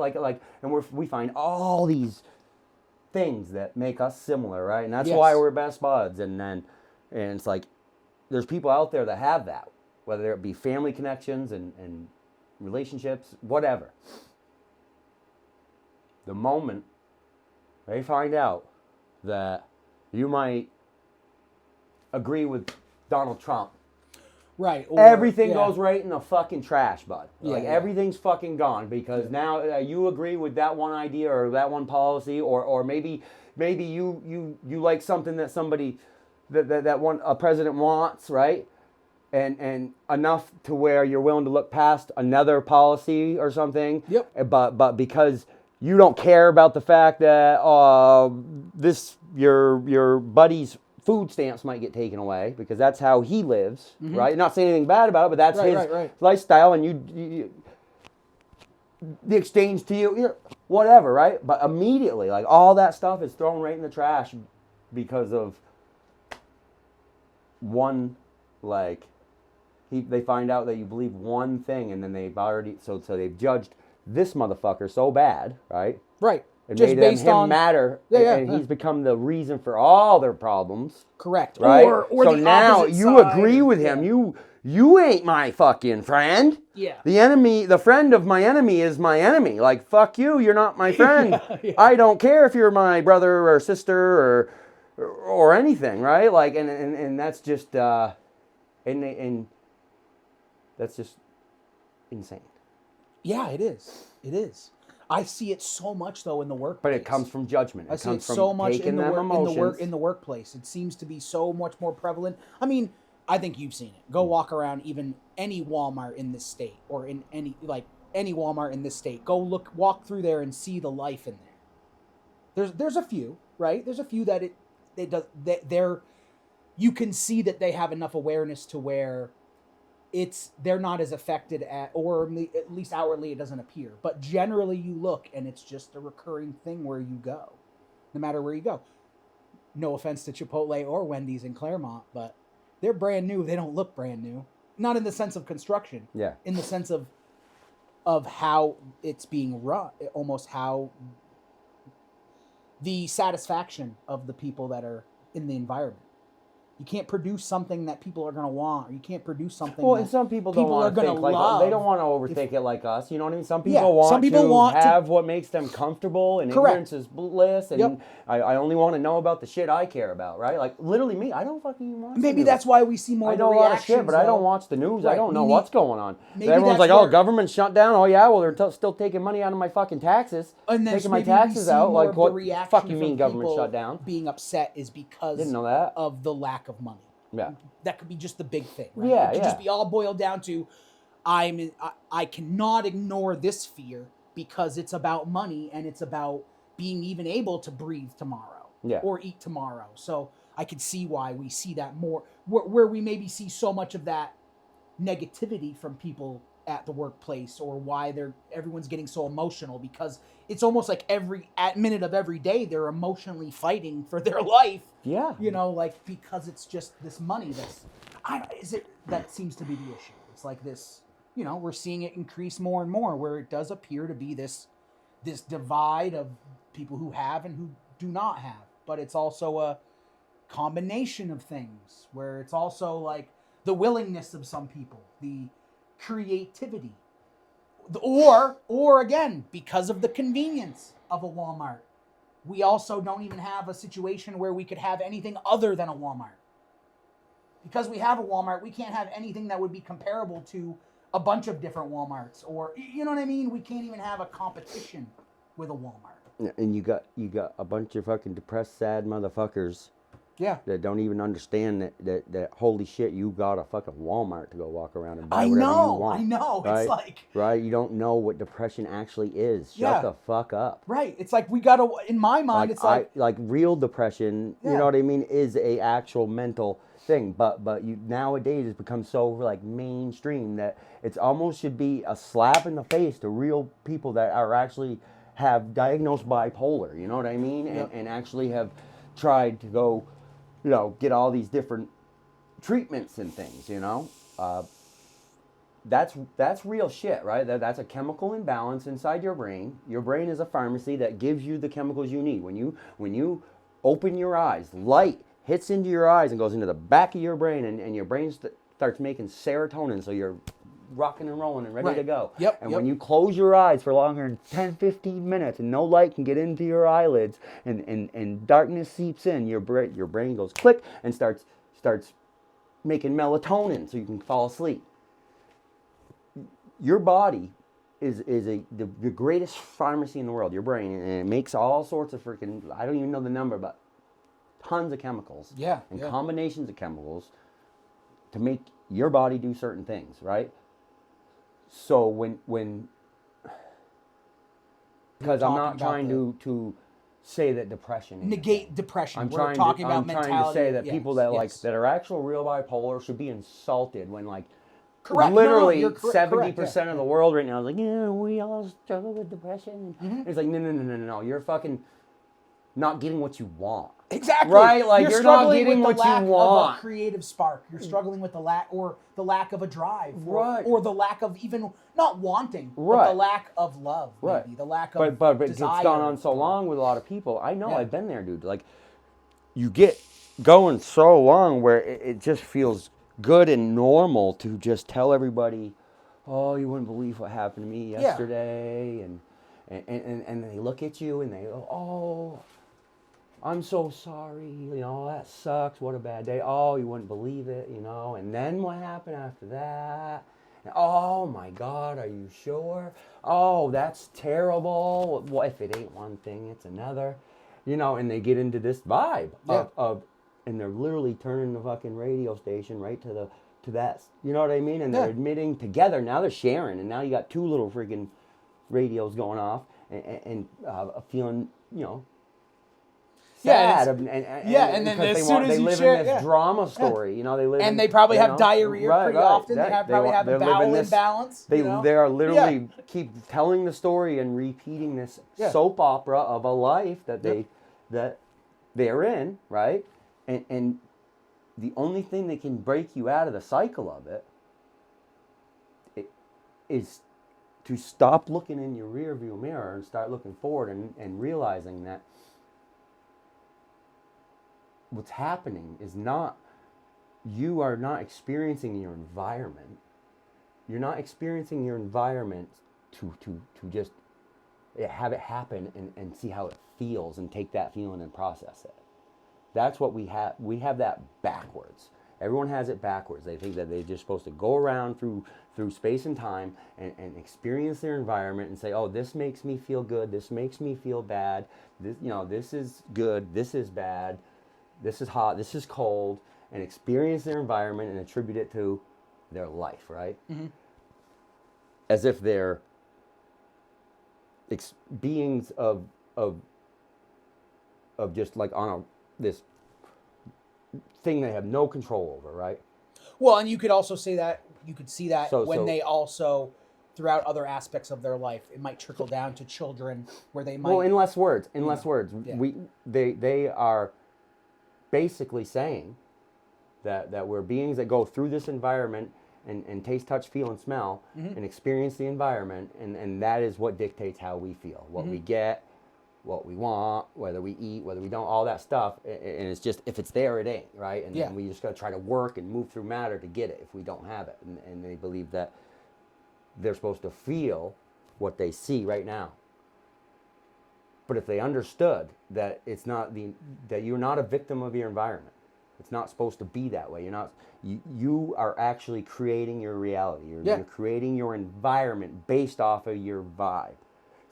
B: and we find all these things that make us similar, right? And that's why we're best buds. And it's like there's people out there that have that, whether it be family connections and relationships, whatever. The moment they find out that you might agree with Donald Trump,
A: right? Or,
B: everything goes right in the fucking trash, bud. Everything's fucking gone because now you agree with that one idea or that one policy, or maybe you like something that somebody that a president wants, right? And enough to where you're willing to look past another policy or something.
A: Yep.
B: But because you don't care about the fact that your buddy's food stamps might get taken away because that's how he lives, right? Not saying anything bad about it, but that's his lifestyle, and you the exchange to you, whatever, right? But immediately, like all that stuff is thrown right in the trash because of one, like they find out that you believe one thing, and then they've already so they've judged this motherfucker so bad, right?
A: Right.
B: It
A: Just
B: made
A: based
B: him
A: on
B: matter, and he's become the reason for all their problems.
A: Correct.
B: Right.
A: Or
B: so
A: the
B: now
A: opposite
B: you
A: side.
B: agree with him. You ain't my fucking friend.
A: Yeah.
B: The friend of my enemy is my enemy. Like fuck you. You're not my friend. I don't care if you're my brother or sister or anything, right? Like and that's just and that's just insane.
A: Yeah, it is. It is. I see it so much though in the workplace.
B: But it comes from judgment.
A: I see it so much in the workplace. It seems to be so much more prevalent. I mean, I think you've seen it. Go walk around even any Walmart in this state or in any Walmart in this state. Go walk through there and see the life in there. There's a few, right? There's a few that you can see that they have enough awareness to where they're not as affected or at least outwardly it doesn't appear. But generally you look and it's just a recurring thing where you go, no matter where you go. No offense to Chipotle or Wendy's in Claremont, but they're brand new. They don't look brand new. Not in the sense of construction.
B: Yeah.
A: In the sense of how it's being run, almost how the satisfaction of the people that are in the environment. You can't produce something that people are going to want, or you can't produce something
B: and some people don't want to think like us. They don't want to overthink it like us. You know what I mean? Some people want to have what makes them comfortable, and ignorance is bliss, and I only want to know about the shit I care about, right? Like, literally me, I don't fucking watch
A: Maybe that's why we see more of the reactions.
B: I know a lot of shit, but I don't watch the news. Right. I don't know what's going on. Everyone's like, government shut down. Oh, yeah, well, they're still taking money out of my fucking taxes.
A: And then
B: taking my taxes out. Like, what the fuck you mean government shut down?
A: Being upset is because
B: didn't know that.
A: Of the lack of money.
B: Yeah.
A: That could be just the big thing, right?
B: Yeah,
A: it could just be all boiled down to I cannot ignore this fear because it's about money and it's about being even able to breathe tomorrow or eat tomorrow. So I could see why we see that more, where we maybe see so much of that negativity from people at the workplace, or why everyone's getting so emotional, because it's almost like every minute of every day they're emotionally fighting for their life.
B: Yeah.
A: You know, like, because it's just this money that seems to be the issue. It's like this, you know, we're seeing it increase more and more, where it does appear to be this divide of people who have and who do not have. But it's also a combination of things, where it's also like the willingness of some people, the creativity, or again, because of the convenience of a Walmart, we also don't even have a situation where we could have anything other than a Walmart. Because we have a Walmart, we can't have anything that would be comparable to a bunch of different Walmarts, or, you know what I mean? We can't even have a competition with a Walmart.
B: And you got a bunch of fucking depressed, sad motherfuckers.
A: Yeah.
B: That don't even understand that holy shit, you got a fucking Walmart to go walk around and buy whatever you want.
A: I know.
B: Right?
A: It's like...
B: Right? You don't know what depression actually is. Shut the fuck up.
A: Right. It's like we gotta, in my mind, it's like...
B: Like real depression, you know what I mean, is a actual mental thing. But you nowadays it's become so like mainstream that it's almost should be a slap in the face to real people that are actually have diagnosed bipolar, you know what I mean? And actually have tried to go, you know, get all these different treatments and things, you know. That's real shit, right? That's a chemical imbalance inside your brain. Your brain is a pharmacy that gives you the chemicals you need. When you open your eyes, light hits into your eyes and goes into the back of your brain, and your brain starts making serotonin, so you're rocking and rolling and ready to go. And when you close your eyes for longer than 10, 15 minutes and no light can get into your eyelids and darkness seeps in, your brain goes click and starts making melatonin so you can fall asleep. Your body is the greatest pharmacy in the world, your brain, and it makes all sorts of freaking, I don't even know the number, but tons of chemicals. And combinations of chemicals to make your body do certain things, right? So when because I'm not trying to say that depression
A: negate depression.
B: I'm
A: trying
B: to say that people that that are actual real bipolar should be insulted when like
A: correct.
B: Literally 70% of the world right now is like, yeah, we all struggle with depression. It's like no, you're fucking not getting what you want.
A: Exactly.
B: Right? Like you're not getting what you want.
A: Of a creative spark. You're struggling with the lack of a drive.
B: Right.
A: Or the lack of even not wanting. But the lack of love, maybe. The lack of
B: but
A: desire.
B: It's gone on so long with a lot of people. I know, I've been there, dude. Like you get going so long where it just feels good and normal to just tell everybody, oh, you wouldn't believe what happened to me yesterday, and they look at you and they go, oh, I'm so sorry, you know, that sucks, what a bad day. Oh, you wouldn't believe it, you know, and then what happened after that? And, oh my God, are you sure? Oh, that's terrible. What if it ain't one thing, it's another, you know, and they get into this vibe of and they're literally turning the fucking radio station right to that, you know what I mean? And they're admitting together, now they're sharing, and now you got two little freaking radios going off and feeling, you know, sad, and then as soon as you share, in this drama story, you know, they live,
A: and they probably have diarrhea pretty often. They probably have a bowel imbalance.
B: They are literally keep telling the story and repeating this soap opera of a life that they're in, right? And the only thing that can break you out of the cycle of it is to stop looking in your rearview mirror and start looking forward and realizing that what's happening is you are not experiencing your environment. You're not experiencing your environment to just have it happen and see how it feels and take that feeling and process it. That's what we have. We have that backwards. Everyone has it backwards. They think that they're just supposed to go around through space and time and experience their environment and say, oh, this makes me feel good. This makes me feel bad. This, you know, this is good. This is bad. This is hot, this is cold, and experience their environment and attribute it to their life, right? As if they're beings of just like on this thing they have no control over, right?
A: Well, and you could also say that you could see that they also, throughout other aspects of their life, it might trickle down to children where they might.
B: Well, in less words,
A: Yeah.
B: they are basically saying that we're beings that go through this environment and taste, touch, feel, and smell, and experience the environment, and that is what dictates how we feel, what we get, what we want, whether we eat, whether we don't, all that stuff. And it's just, if it's there, it ain't, right? And then we just got to try to work and move through matter to get it if we don't have it. And they believe that they're supposed to feel what they see right now. But if they understood that it's not that you're not a victim of your environment, it's not supposed to be that way. You are actually creating your reality. You're creating your environment based off of your vibe.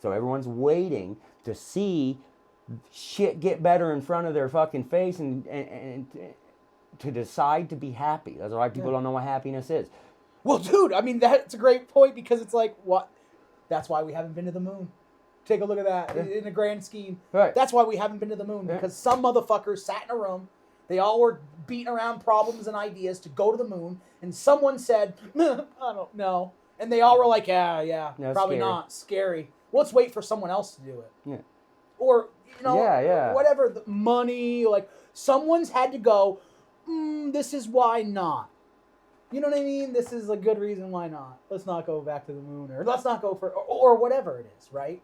B: So everyone's waiting to see shit get better in front of their fucking face and to decide to be happy. That's why people don't know what happiness is.
A: Well, dude, I mean, that's a great point, because it's like, what? That's why we haven't been to the moon. Take a look at that in a grand scheme.
B: Right.
A: That's why we haven't been to the moon, because some motherfuckers sat in a room. They all were beating around problems and ideas to go to the moon, and someone said, I don't know. And they all were like, yeah, no, probably scary. Not. Scary. Well, let's wait for someone else to do it.
B: Yeah.
A: Or, whatever, the money, like, someone's had to go, this is why not. You know what I mean? This is a good reason why not. Let's not go back to the moon, or let's not go for, or whatever it is, right?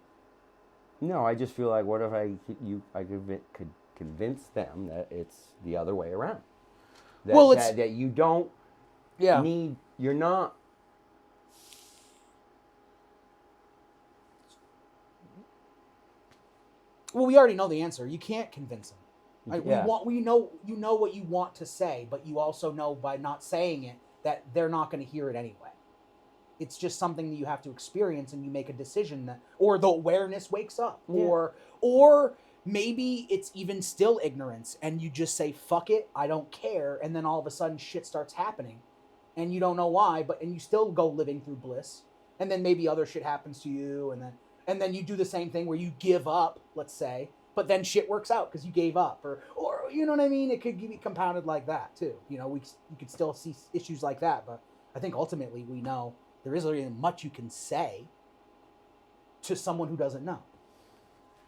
B: No, I just feel like, what if I could convince them that it's the other way around? That you don't need, you're not.
A: Well, we already know the answer. You can't convince them. Right? We know you know what you want to say, but you also know by not saying it that they're not going to hear it anyway. It's just something that you have to experience, and you make a decision that, or the awareness wakes up, or maybe it's even still ignorance, and you just say, fuck it, I don't care, and then all of a sudden shit starts happening, and you don't know why, and you still go living through bliss, and then maybe other shit happens to you, and then you do the same thing where you give up, let's say, but then shit works out because you gave up, or you know what I mean? It could be compounded like that too. You know, you could still see issues like that, but I think ultimately we know there isn't really much you can say to someone who doesn't know.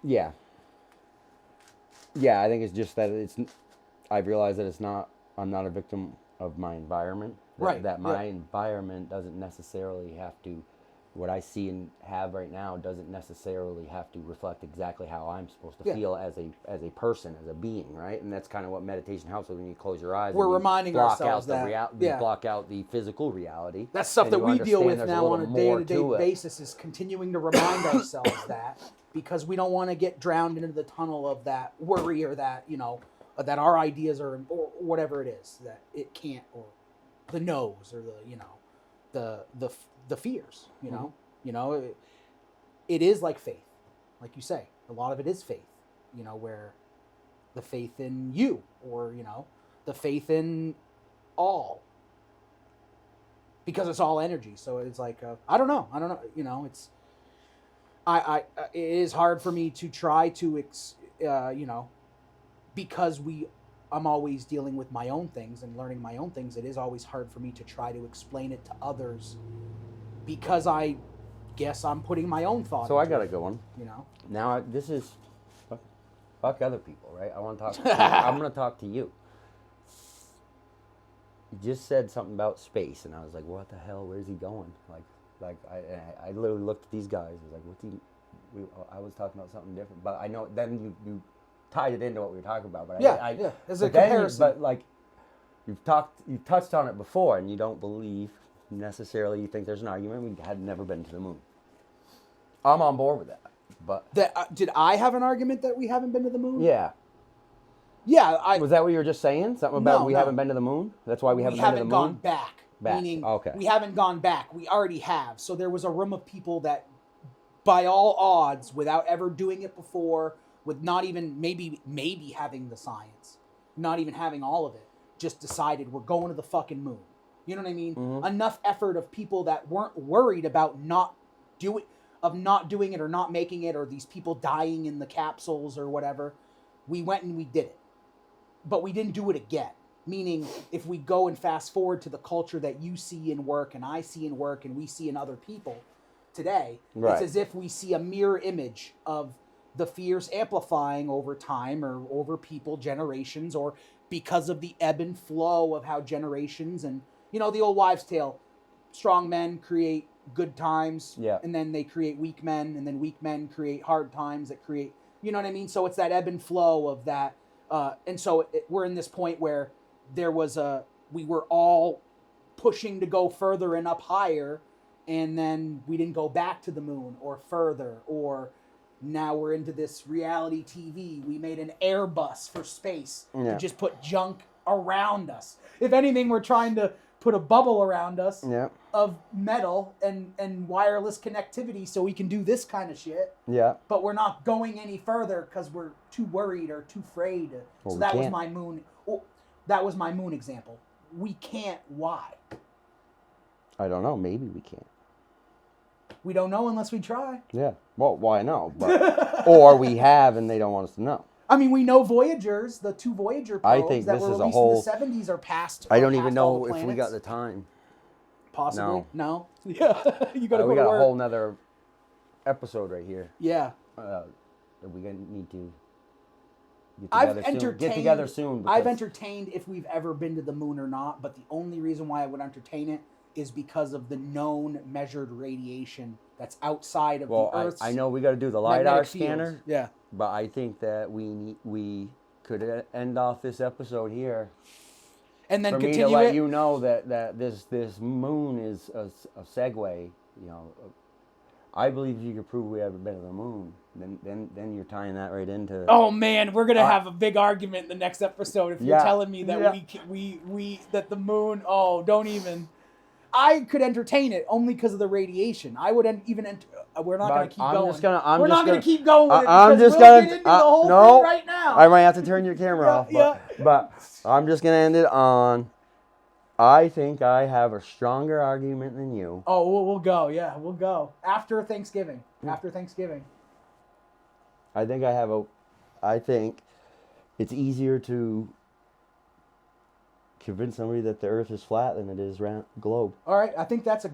B: Yeah. Yeah, I think it's just that I've realized that I'm not a victim of my environment. That my environment doesn't necessarily have to, what I see and have right now doesn't necessarily have to reflect exactly how I'm supposed to feel as a person, as a being, right? And that's kind of what meditation helps with. When you close your eyes,
A: we're reminding ourselves that
B: you block out the physical reality.
A: That's stuff that we deal with now on a day-to-day basis, is continuing to remind ourselves that, because we don't want to get drowned into the tunnel of that worry, or that, that our ideas are, or whatever it is, that it can't, or the no's, or the fears, it is like faith, like you say, a lot of it is faith, where the faith in you, or, the faith in all, because it's all energy. So it's like, I don't know, it's, it is hard for me to try to, because I'm always dealing with my own things and learning my own things. It is always hard for me to try to explain it to others, because I guess I'm putting my own thought.
B: So I got a good one. Now this is fuck other people, right? I want to talk to you. I'm going to talk to you. You just said something about space, and I was like, what the hell? Where's he going? Like I literally looked at these guys. I was like, what's he? I was talking about something different, but I know then you tied it into what we were talking about. But
A: as a comparison.
B: But like you've touched on it before, and you don't believe necessarily. You think there's an argument. We had never been to the moon. I'm on board with that. But
A: did I have an argument that we haven't been to the moon?
B: Yeah.
A: Yeah.
B: Was that what you were just saying? Something about we haven't been to the moon? That's why we haven't been to the moon?
A: We haven't gone back. Meaning, we haven't gone back. We already have. So there was a room of people that, by all odds, without ever doing it before, with not even maybe having the science, not even having all of it, just decided we're going to the fucking moon. You know what I mean? Mm-hmm. Enough effort of people that weren't worried about not doing it or not making it, or these people dying in the capsules or whatever. We went and we did it. But we didn't do it again. Meaning, if we go and fast forward to the culture that you see in work and I see in work and we see in other people today, it's as if we see a mirror image of the fears amplifying over time or over people, generations, or because of the ebb and flow of how generations and, you know, the old wives' tale, strong men create good times, and then they create weak men, and then weak men create hard times that create, you know what I mean? So it's that ebb and flow of that. And so we're in this point where we were all pushing to go further and up higher, and then we didn't go back to the moon or further, or now we're into this reality TV. We made an Airbus for space to just put junk around us. If anything, we're trying to put a bubble around us of metal and wireless connectivity so we can do this kind of shit. Yeah. But we're not going any further because we're too worried or too afraid. So that was my moon. That was my moon example. We can't. Why?
B: I don't know. Maybe we can't.
A: We don't know unless we try.
B: Yeah. Well, why no? But, or we have and they don't want us to know.
A: I mean, we know Voyagers, the 2 Voyager probes that were released in the 70s are past.
B: I don't even know if we got the time.
A: Possibly. No. Yeah. You got to go to work.
B: We got a whole nother episode right here.
A: Yeah.
B: We need to get together soon.
A: I've entertained if we've ever been to the moon or not, but the only reason why I would entertain it is because of the known measured radiation that's outside of the Earth's
B: I know we got to do the LiDAR scanner.
A: Fields. Yeah.
B: But I think that we could end off this episode here.
A: And then
B: for
A: continue
B: me to let you know that this moon is a segue. You know, I believe if you could prove we haven't been to the moon, then you're tying that right into.
A: Oh man, we're gonna have a big argument in the next episode if you're telling me that we that the moon. Oh, don't even. I could entertain it only because of the radiation. I would we're not going to keep going. We're not going to keep going with it
B: I'm just
A: going to get into the whole thing right now.
B: I might have to turn your camera off. But I'm just going to end it on, I think I have a stronger argument than you.
A: Oh, we'll go. Yeah, we'll go. After Thanksgiving. After Thanksgiving.
B: I think it's easier to convince somebody that the Earth is flat than it is round globe.
A: All right, I think that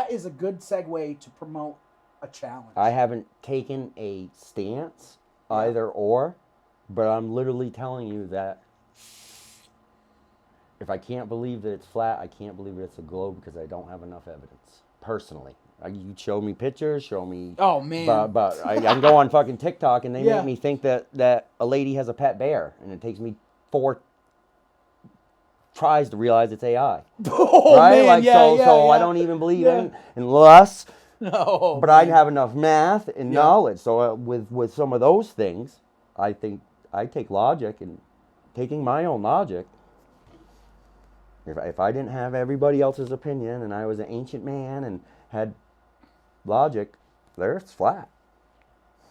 A: is a good segue to promote a challenge.
B: I haven't taken a stance either or, but I'm literally telling you that if I can't believe that it's flat, I can't believe that it's a globe because I don't have enough evidence personally. You show me pictures, show me.
A: Oh man!
B: But I can go on fucking TikTok and they make me think that a lady has a pet bear, and it takes me 4 tries to realize it's AI.
A: Oh,
B: right?
A: Man,
B: so I don't even believe in unless.
A: No.
B: But I'd have enough math and knowledge. So with some of those things, I think I take logic and taking my own logic. If I didn't have everybody else's opinion and I was an ancient man and had logic, the Earth's flat.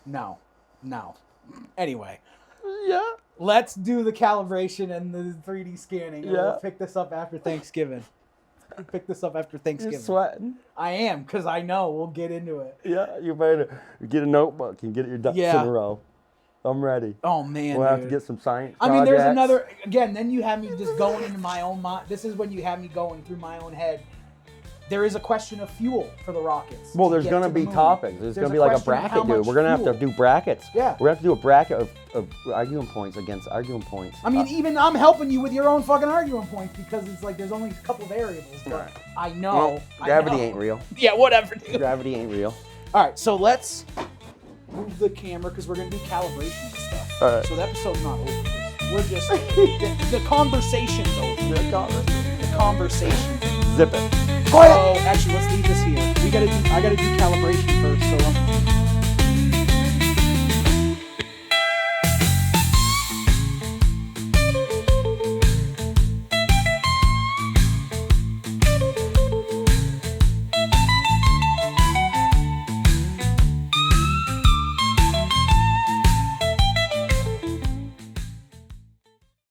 A: No. Anyway.
B: Yeah.
A: Let's do the calibration and the 3D scanning. And we'll pick this up after Thanksgiving.
B: You're sweating.
A: I am, because I know we'll get into it.
B: Yeah, you better get a notebook and get your ducks in a row. I'm ready.
A: Oh, man,
B: We'll have to get some science
A: I mean, there's another... Again, then you have me just going into my own mind. This is when you have me going through my own head. There is a question of fuel for the rockets.
B: Well, there's going to be topics. There's going to be like a bracket, dude. We're going to have to do brackets.
A: Yeah.
B: We're going to have to do a bracket of arguing points against arguing points.
A: I mean, even I'm helping you with your own fucking arguing points because it's like there's only a couple variables. But I know.
B: Well, gravity ain't real.
A: Yeah, whatever, dude.
B: Gravity ain't real.
A: All right, so let's move the camera because we're going to do calibration and stuff.
B: All right.
A: So the episode's not over. We're just... the conversation's over. The conversation.
B: Zip it.
A: Oh, actually, let's leave this here. I gotta do calibration first. So